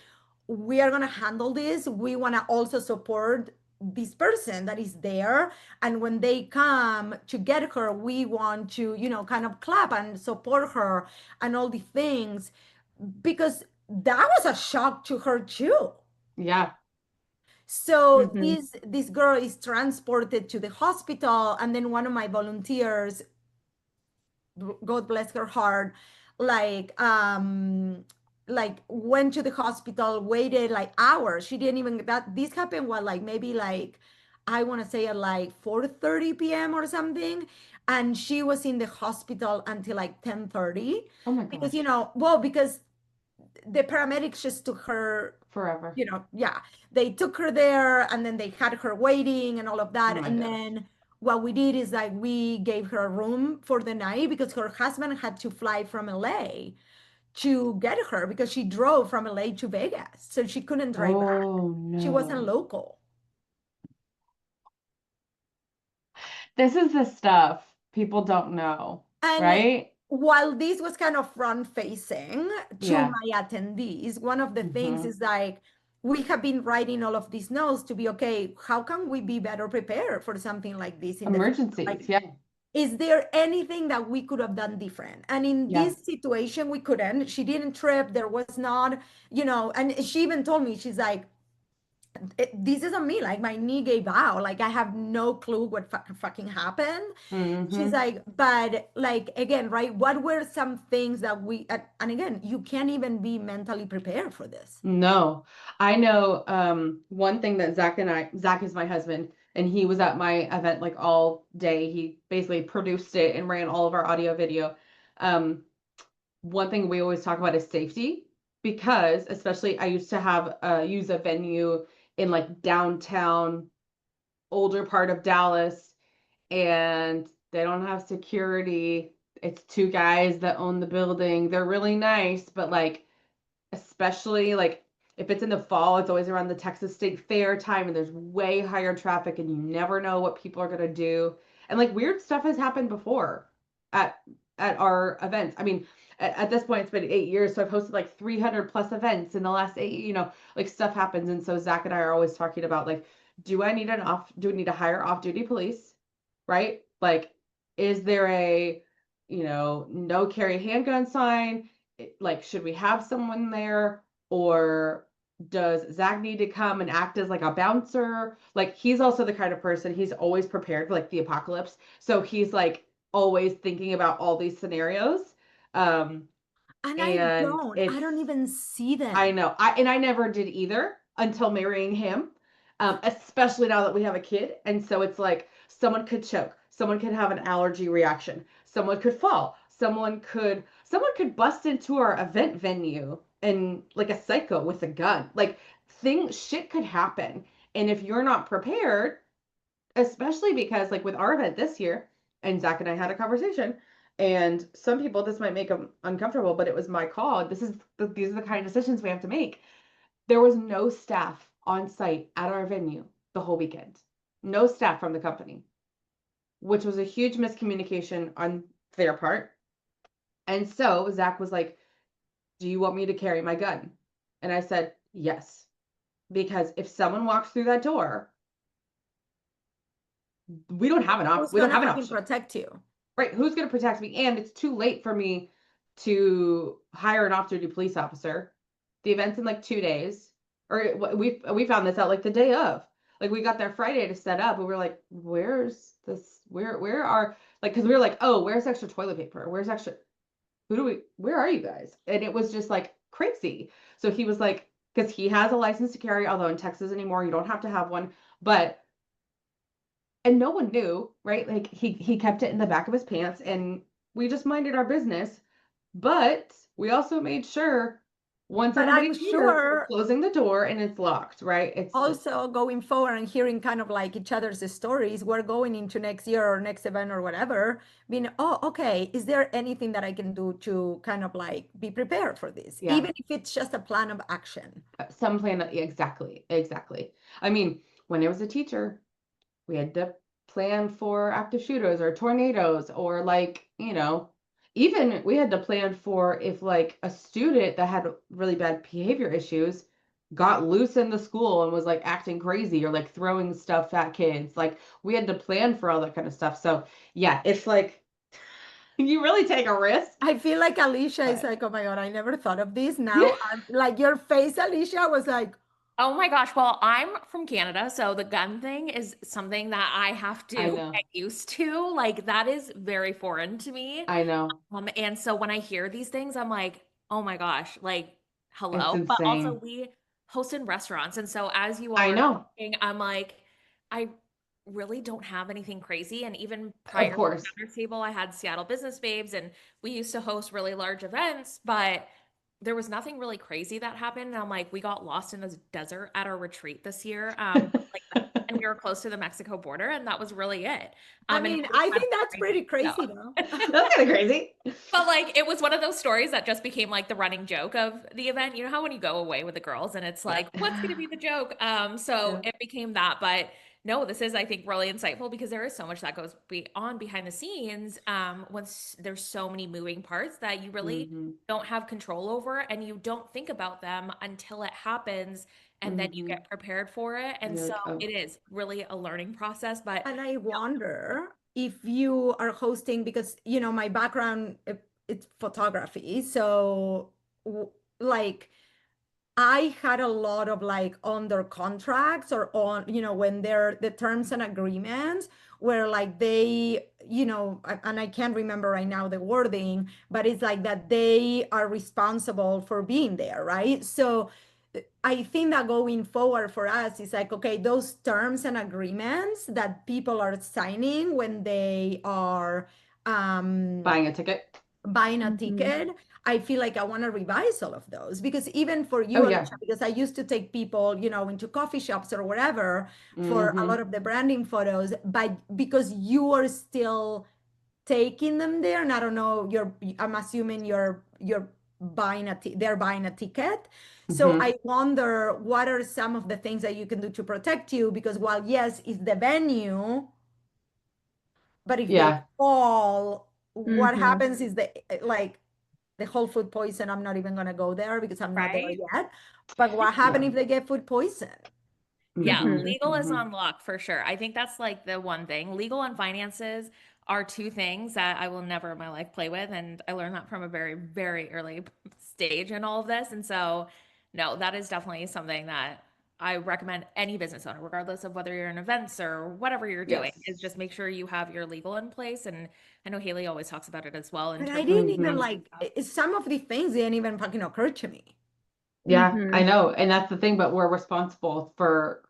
we are going to handle this. We want to also support this person that is there. And when they come to get her, we want to, you know, kind of clap and support her and all the things, because that was a shock to her too. Yeah. So Mm-hmm. this girl is transported to the hospital, and then one of my volunteers, God bless her heart, like went to the hospital, waited like hours. She didn't even that this happened what like maybe like I want to say at like 4:30 p.m. or something. And she was in the hospital until like 10:30 Oh my because gosh. because the paramedics just took her, Forever. yeah, they took her there and then they had her waiting and all of Oh that. my And gosh. then what we did is like we gave her a room for the night because her husband had to fly from LA to get her because she drove from LA to Vegas. So she couldn't drive back. Oh She wasn't no. local. This is the stuff people don't know, And right? while this was kind of front facing to Yeah. my attendees, one of the things Hmm. is like, we have been writing all of these notes to be okay, how can we be better prepared for something like this in the future? Emergencies. Like, Yeah. is there anything that we could have done different? And in Yeah. this situation, we couldn't. She didn't trip. There was not, and she even told me, she's like, this isn't me. Like my knee gave out. Like I have no clue what fucking happened. She's like, but like again, right? What were some things that we and again, you can't even be mentally prepared for this. No, I know one thing that Zach is my husband, and he was at my event like all day. He basically produced it and ran all of our audio video. One thing we always talk about is safety, because especially I used to have use a venue in like downtown, older part of Dallas, and they don't have security. It's two guys that own the building. They're really nice, but like especially like if it's in the fall, it's always around the Texas State Fair time and there's way higher traffic and you never know what people are going to do. And like weird stuff has happened before at our events. I mean, at this point it's been 8 years, so I've hosted like 300 plus events in the last 8, like stuff happens. And so Zach and I are always talking about like, do we need to hire off-duty police? Right? Like, is there a, no carry handgun sign? Like, should we have someone there, or does Zach need to come and act as like a bouncer? Like, he's also the kind of person, he's always prepared for like the apocalypse. So he's like always thinking about all these scenarios. And I And don't even see them. I know. I never did either until marrying him. Especially now that we have a kid. And so it's like someone could choke, someone could have an allergy reaction, someone could fall, someone could bust into our event venue and like a psycho with a gun. Like shit could happen. And if you're not prepared, especially because like with our event this year, and Zach and I had a conversation, and some people this might make them uncomfortable, but it was my call. These are the kind of decisions we have to make. There was no staff on site at our venue the whole weekend. No staff from the company, which was a huge miscommunication on their part. And so Zach was like, do you want me to carry my gun? And I said, yes. Because if someone walks through that door, we don't have an option. We don't have an option. Protect you. Right. Who's going to protect me? And it's too late for me to hire an off-duty police officer. The event's in like 2 days. Or we found this out like the day of. Like we got there Friday to set up, and we were like, where's this? Where are, like, because we were like, oh, where's extra toilet paper? Where's extra? Where are you guys? And it was just like crazy. So he was like, because he has a license to carry, although in Texas anymore, you don't have to have one. And no one knew, right? Like he kept it in the back of his pants, and we just minded our business. But we also made sure once everybody's here, we're closing the door and it's locked, right? It's also going forward and hearing kind of like each other's stories. We're going into next year or next event or whatever, being, oh, okay, is there anything that I can do to kind of like be prepared for this? Yeah. Even if it's just a plan of action. Some plan, exactly. I mean, when I was a teacher, we had to plan for active shooters or tornadoes, or like, even we had to plan for if like a student that had really bad behavior issues got loose in the school and was like acting crazy or like throwing stuff at kids. Like we had to plan for all that kind of stuff. So yeah, it's like you really take a risk. I feel like Alicia is like, oh my God, I never thought of this. Now, like your face, Alicia, was like, oh my gosh. Well, I'm from Canada, so the gun thing is something that I have to get used to. Like that is very foreign to me. I know. And so when I hear these things, I'm like, oh my gosh, like hello. It's but insane. also we host in restaurants. And so as you are I know. talking, I'm like, I really don't have anything crazy. And even prior to the Founders Table, I had Seattle Business Babes, and we used to host really large events, but there was nothing really crazy that happened. And I'm like, we got lost in this desert at our retreat this year. And we were close to the Mexico border, and that was really it. I mean, I think that's pretty crazy though. That's kind of crazy. But like, it was one of those stories that just became like the running joke of the event. You know how when you go away with the girls and it's like, what's going to be the joke? So it became that. But no, this is, I think, really insightful because there is so much that goes on behind the scenes. Once there's so many moving parts that you really don't have control over, and you don't think about them until it happens, and then you get prepared for it. And so it is really a learning process. But and I wonder if you are hosting, because my background, it's photography, so like I had a lot of like under contracts or on, when they're the terms and agreements where like they, and I can't remember right now the wording, but it's like that they are responsible for being there, right? So I think that going forward for us is like, okay, those terms and agreements that people are signing when they are Buying a ticket. buying a Mhm. ticket, I feel like I want to revise all of those because even for you, Oh, yeah. Alicia, because I used to take people, into coffee shops or wherever for a Mhm. lot of the branding photos, but because you are still taking them there, and I don't know, I'm assuming you're they're buying a ticket. So Mhm. I wonder what are some of the things that you can do to protect you because while yes, it's the venue, but if they Yeah. fall, what Mhm. happens is like the whole food poison. I'm not even gonna go there because I'm not there Right? yet. But what happens Yeah. if they get food poison? Yeah, Mhm. legal is Mhm. on lock for sure. I think that's like the one thing. Legal and finances are two things that I will never in my life play with. And I learned that from a very, very early stage in all of this. And so, no, that is definitely something that I recommend any business owner, regardless of whether you're in events or whatever you're doing, is Yes. just make sure you have your legal in place. And I know Haley always talks about it as well in But I terms didn't even Mhm. like some of these things didn't even fucking occur to me. Yeah, I Mhm. know. And that's the thing, but we're responsible for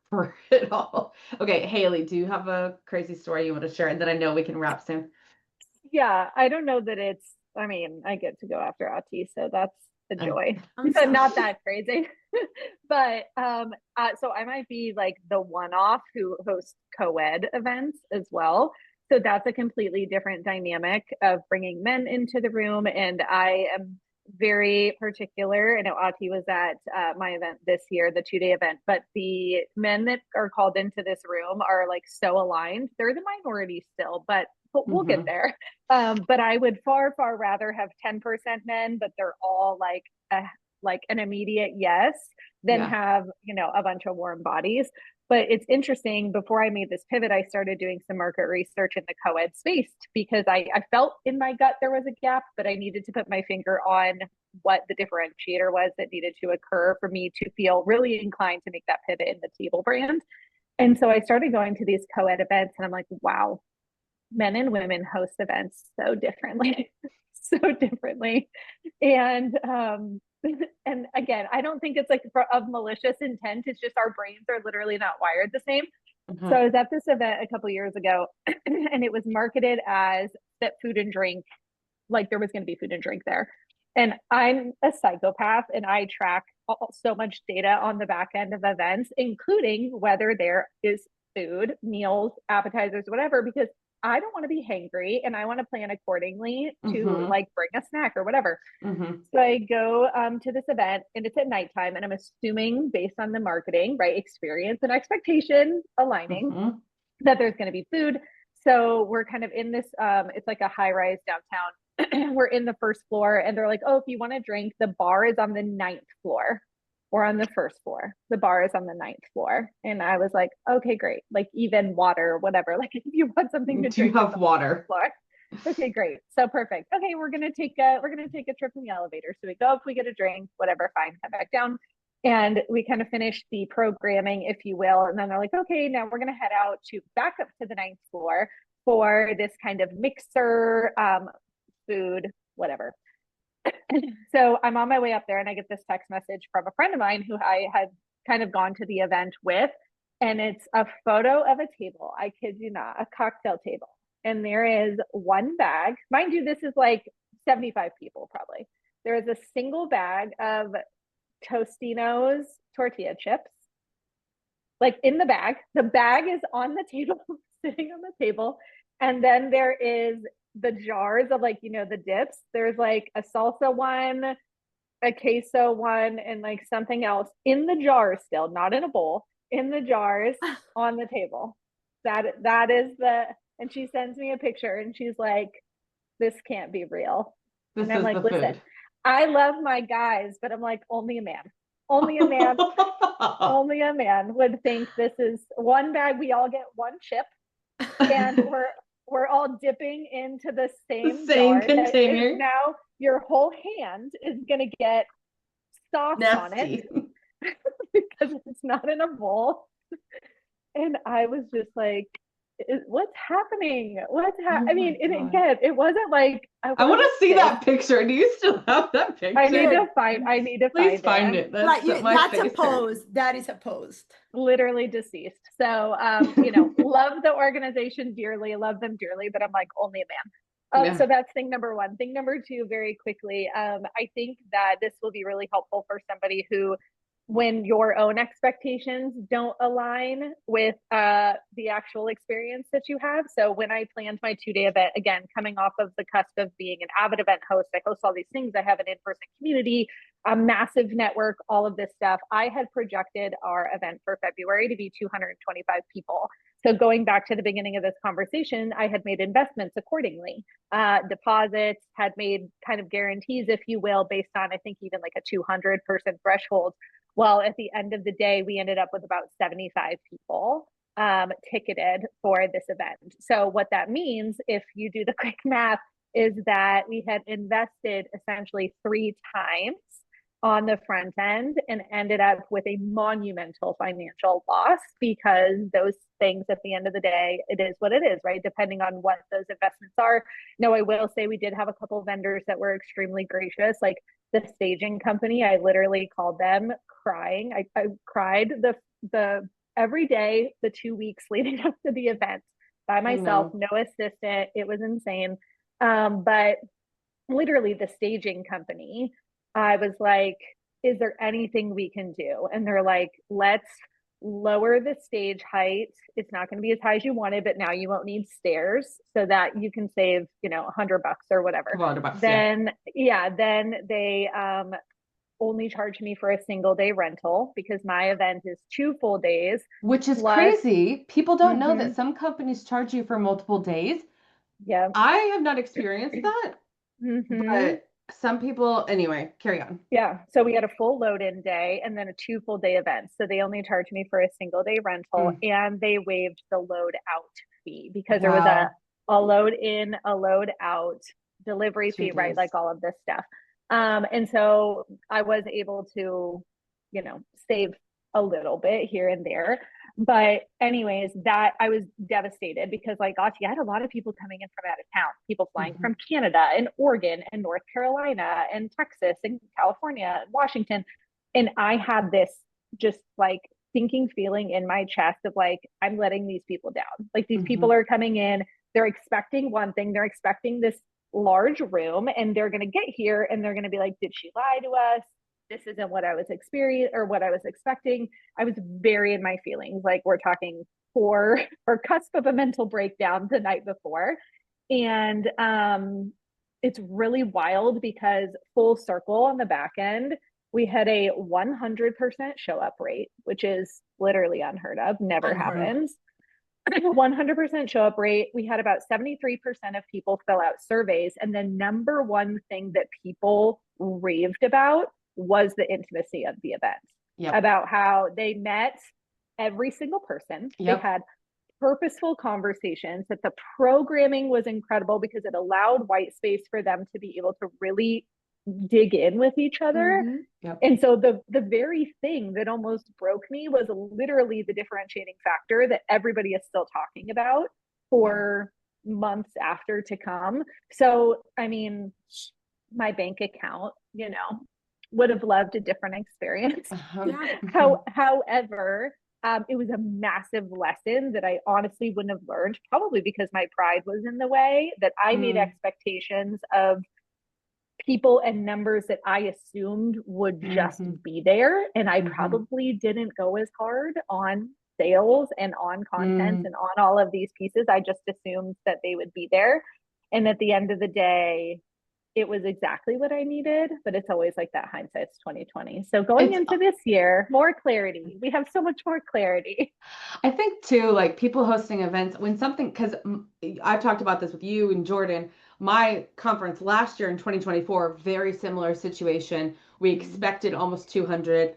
it all. Okay, Haley, do you have a crazy story you want to share? And then I know we can wrap soon. Yeah, I don't know that I mean, I get to go after Ati, so that's a Uh, joy. I'm So sorry. not that crazy. But so I might be like the one-off who hosts co-ed events as well. So that's a completely different dynamic of bringing men into the room. And I am very particular. I know Ati was at my event this year, the 2-day event, but the men that are called into this room are like so aligned. They're the minority still, but we'll get mhm. there. But I would far, far rather have 10% men, but they're all like an immediate yes, than Yeah. have, a bunch of warm bodies. But it's interesting, before I made this pivot, I started doing some market research in the co-ed space because I felt in my gut there was a gap, but I needed to put my finger on what the differentiator was that needed to occur for me to feel really inclined to make that pivot in the table brand. And so I started going to these co-ed events and I'm like, wow, men and women host events so differently, so differently. And and again, I don't think it's like of malicious intent. It's just our brains are literally not wired the same. So I Mhm. was at this event a couple years ago, and it was marketed as that food and drink, like there was going to be food and drink there. And I'm a psychopath, and I track so much data on the back end of events, including whether there is food, meals, appetizers, whatever, because I don't want to be hangry and I want to plan accordingly to Mhm. like bring a snack or whatever. Mhm. So I go to this event and it's at nighttime, and I'm assuming based on the marketing, right, experience and expectation aligning Mhm. that there's going to be food. So we're kind of in this, it's like a high rise downtown. We're in the first floor, and they're like, oh, if you want to drink, the bar is on the ninth floor or on the first floor. The bar is on the ninth floor. And I was like, okay, great. Like even water, whatever. Like if you want something to Do you drink, it's have on the ninth water? floor. Okay, great. So perfect. Okay, we're gonna take a trip in the elevator. So we go up, we get a drink, whatever, fine, come back down. And we kind of finish the programming, if you will. And then they're like, okay, now we're gonna head out to back up to the ninth floor for this kind of mixer, food, whatever. So I'm on my way up there and I get this text message from a friend of mine who I had kind of gone to the event with. And it's a photo of a table. I kid you not, a cocktail table. And there is one bag. Mind you, this is like 75 people probably. There is a single bag of Tostinos tortilla chips, like in the bag. The bag is on the table, sitting on the table. And then there is the jars of like, the dips. There's like a salsa one, a queso one, and like something else in the jars still, not in a bowl, in the jars on the table. That is and she sends me a picture and she's like, this can't be real. And This I'm is like, the listen, food. I love my guys, but I'm like, only a man. Only a man, only a man would think this is one bag. We all get one chip, and we're all dipping into the The same same jar that is container. now your whole hand is gonna get sauce on it. Nasty. because it's not in a bowl. And I was just like, what's happening? Oh I mean, my and God. again, it wasn't like I I want wasn't to see sick. that picture. Do you still have that picture? I need to Please find find it. it. Like That's my that's a face hurt. post. That is a post. Literally deceased. So, love the organization dearly, love them dearly, but I'm like only a man. Yeah. So that's thing number one. Thing number two, very quickly, I think that this will be really helpful for somebody who, when your own expectations don't align with the actual experience that you have. So when I planned my 2-day event, again, coming off of the cusp of being an avid event host, I host all these things. I have an in-person community, a massive network, all of this stuff. I had projected our event for February to be 225 people. So going back to the beginning of this conversation, I had made investments accordingly, deposits, had made kind of guarantees, if you will, based on, I think, even like a 200-person threshold. Well, at the end of the day, we ended up with about 75 people ticketed for this event. So what that means, if you do the quick math, is that we had invested essentially 3 times on the front end and ended up with a monumental financial loss, because those things at the end of the day, it is what it is, right? Depending on what those investments are. No, I will say we did have a couple of vendors that were extremely gracious, like the staging company. I literally called them crying. I cried the every day, the 2 weeks leading up to the event by myself, no assistant. It was insane. But literally the staging company, I was like, is there anything we can do? And they're like, let's lower the stage height. It's not going to be as high as you wanted, but now you won't need stairs, so that you can save, $100 or whatever. $100, Then then they only charged me for a single day rental, because my event is 2 full days. Which is plus, crazy. People don't know Mhm. that some companies charge you for multiple days. Yeah. I have not experienced that, Mhm. but some people, anyway, carry on. Yeah. So we had a full load in day and then a 2 full day event. So they only charged me for a single day rental, and they waived the load out fee, because there was a load in, a load out, delivery 2 fee, right? days. Like all of this stuff. And so I was able to, save a little bit here and there. But anyways, that I was devastated, because like, gosh, you had a lot of people coming in from out of town, people flying from Canada and Oregon and North Carolina and Texas and California and Washington. And I had this just like sinking feeling in my chest of like, I'm letting these people down. Like, these people are coming in, they're expecting one thing, they're expecting this large room, and they're going to get here and they're going to be like, did she lie to us? This isn't what I was experiencing or what I was expecting. I was very in my feelings. Like, we're talking core or cusp of a mental breakdown the night before. And it's really wild, because full circle on the back end, we had a 100% show up rate, which is literally unheard of, never happens. 100% show up rate. We had about 73% of people fill out surveys. And the number one thing that people raved about was the intimacy of the event. About how they met every single person. They had purposeful conversations, that the programming was incredible, because it allowed white space for them to be able to really dig in with each other. And so the very thing that almost broke me was literally the differentiating factor that everybody is still talking about for months after to come. So, I mean, my bank account, would have loved a different experience. However, it was a massive lesson that I honestly wouldn't have learned, probably because my pride was in the way, that I made expectations of people and numbers that I assumed would just be there. And I probably didn't go as hard on sales and on content and on all of these pieces. I just assumed that they would be there. And at the end of the day, it was exactly what I needed, but it's always like that, hindsight's 2020. So going into this year, more clarity. We have so much more clarity. I think too, like people hosting events, when something, because I've talked about this with you and Jordan, my conference last year in 2024, very similar situation. We expected almost 200.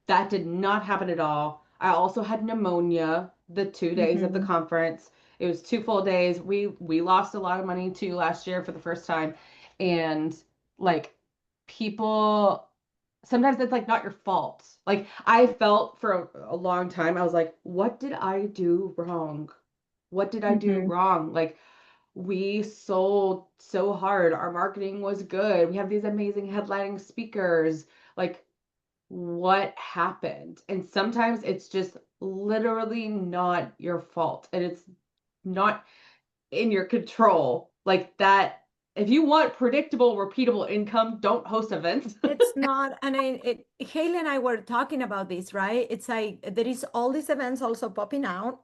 That did not happen at all. I also had pneumonia the 2 days of the conference. It was 2 full days. We lost a lot of money too last year for the first time. And like people sometimes it's like not your fault. Like I felt for a long time, I was like, what did I do wrong? What did I do Mhm. wrong? Like we sold so hard. Our marketing was good. We have these amazing headlining speakers. Like what happened? And sometimes it's just literally not your fault. And it's not in your control. Like that, if you want predictable, repeatable income, don't host events. It's not, and Haley and I were talking about this, right? It's like there is all these events also popping out.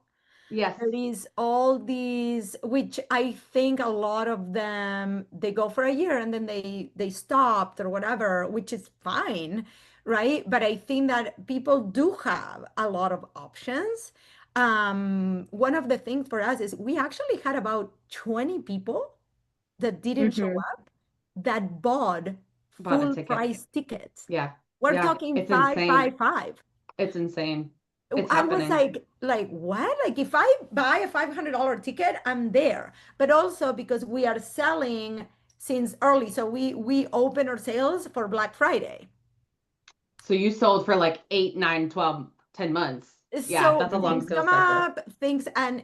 Yes. There is all these, which I think a lot of them they go for a year and then they stopped or whatever, which is fine, right? But I think that people do have a lot of options. One of the things for us is we actually had about 20 people that didn't show Mhm. up that bought Bought a full ticket. price tickets. Yeah. We're Yeah. talking It's five, insane. five, five. It's insane. It's I was happening. like what? Like if I buy a $500 ticket, I'm there. But also because we are selling since early, so we open our sales for Black Friday. So you sold for like 8, 9, 12, 10 months. Yeah, So that's a long things Mhm. sales come cycle. up, things, and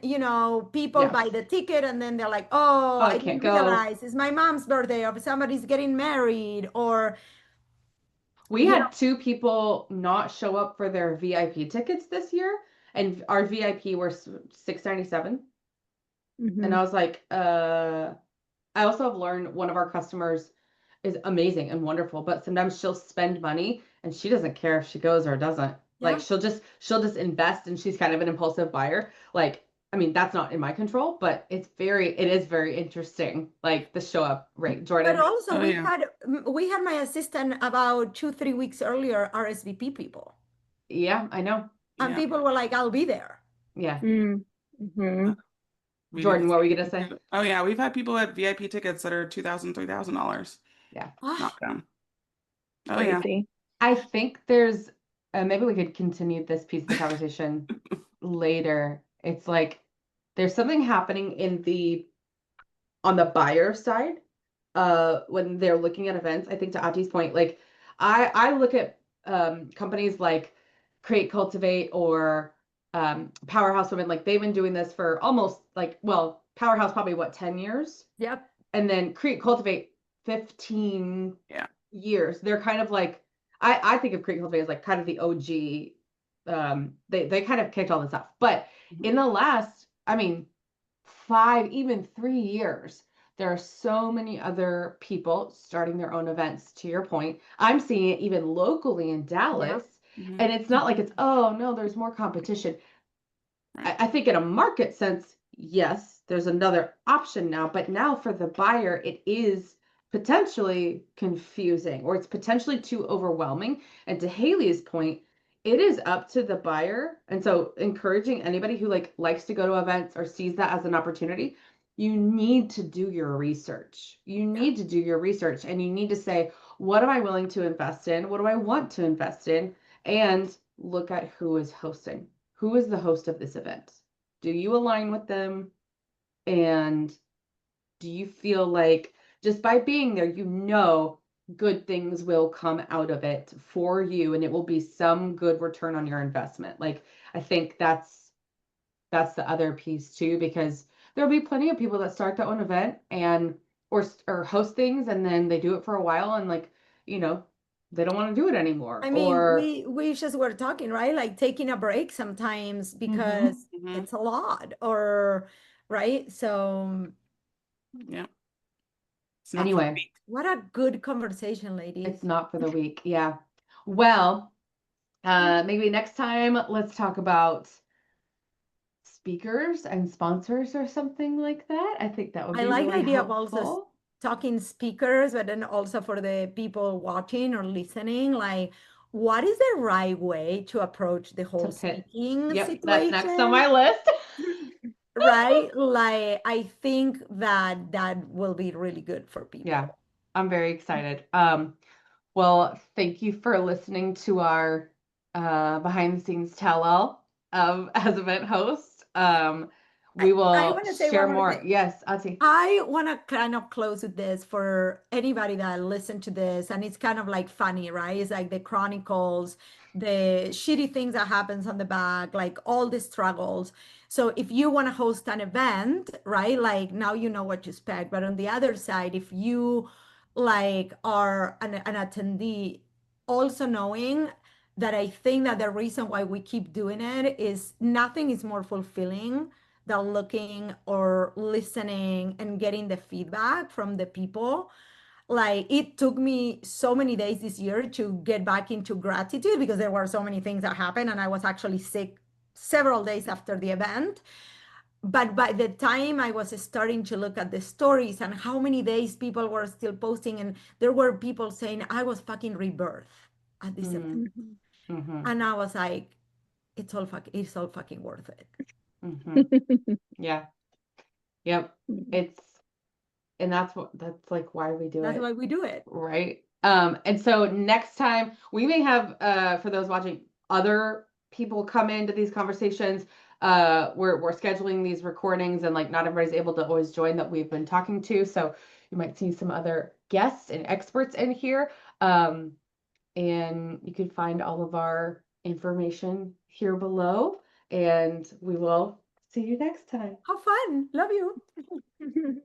people Yeah. buy the ticket and then they're like, oh, Oh, I I can't didn't go. realize it's my mom's birthday or somebody's getting married or We you know, had 2 people not show up for their VIP tickets this year, and our VIP were $697. And I Mhm. was like, I also have learned one of our customers is amazing and wonderful, but sometimes she'll spend money and she doesn't care if she goes or doesn't. Like yeah. she'll just invest, and she's kind of an impulsive buyer. Like, I mean, that's not in my control, but it is very interesting. Like the show up rate. But Jordan. also Oh yeah. we had my assistant about 2, 3 weeks earlier RSVP people. Yeah, I know. And Yeah. people were like, I'll be there. Yeah. Mhm. We do the Jordan, what were you same gonna thing say? too. Oh yeah, we've had people at VIP tickets that are $2,000, $3,000 Yeah. Ah, not come. Oh yeah. Crazy. I think there's maybe we could continue this piece of the conversation later. It's like there's something happening on the buyer side when they're looking at events. I think to Ati's point, like I look at companies like Create Cultivate or Powerhouse Women, like they've been doing this for almost like, well, Powerhouse probably what, 10 years? yep. And then Create Cultivate 15 Yeah. years. They're kind of like I think of Create Cultivate as like kind of the OG. They kind of kicked all this off. But in the last, I mean, 5, even 3 years, there are so many other people starting their own events. To your point, I'm seeing it even locally in Yep. Dallas. Mhm. And it's not like it's, oh no, there's more competition. Right. I think in a market sense, yes, there's another option now, but now for the buyer, it is potentially confusing or it's potentially too overwhelming. And to Haley's point, it is up to the buyer. And so encouraging anybody who likes to go to events or sees that as an opportunity, you need to do your research. You need to do your research and you need to say, what am I willing to invest in? What do I want to invest in? And look at who is hosting. Who is the host of this event? Do you align with them? And do you feel like just by being there, good things will come out of it for you and it will be some good return on your investment? Like, I think that's the other piece too, because there'll be plenty of people that start their own event and or host things and then they do it for a while and you know, they don't want to do it anymore. I mean, Or we just were talking, right? Like taking a break sometimes Mhm. because Mhm. it's a lot or right. So Yeah. It's not for the Anyway, weak. what a good conversation, it's ladies. not for the weak. Yeah. Well, maybe next time let's talk about speakers and sponsors or something like that. I think that would I be like the really idea of also helpful. talking speakers, but then also for the people watching or listening, like what is the right way to approach the To whole pit. speaking Yep, that's next on situation? my list. Right? Like I think that that will be really good for Yeah, people. I'm very excited. Well, thank you for listening to our behind the scenes tell all as event host. We I will want to say share one more more. thing. Yes, Ati. I want to kind of close with this for anybody that listened to this, and it's kind of like funny, right? It's like the chronicles, the shitty things that happens on the back, like all the struggles. So if you want to host an event, right? Like now you know what to expect. But on the other side, if you like are an attendee, also knowing that I think that the reason why we keep doing it is nothing is more fulfilling than looking or listening and getting the feedback from the people. Like it took me so many days this year to get back into gratitude because there were so many things that happened and I was actually sick several days after the event. But by the time I was starting to look at the stories and how many days people were still posting, and there were people saying I was fucking rebirth at this event. And I was like, it's all fucking worth it. Yeah. Yep. And that's like why we do That's it. why we do it. Right. And so next time we may have, for those watching, other people come into these conversations. We're scheduling these recordings and like not everybody's able to always join that we've been talking to. So you might see some other guests and experts in here. And you can find all of our information here below, and we will see you next time. How fun. Love you.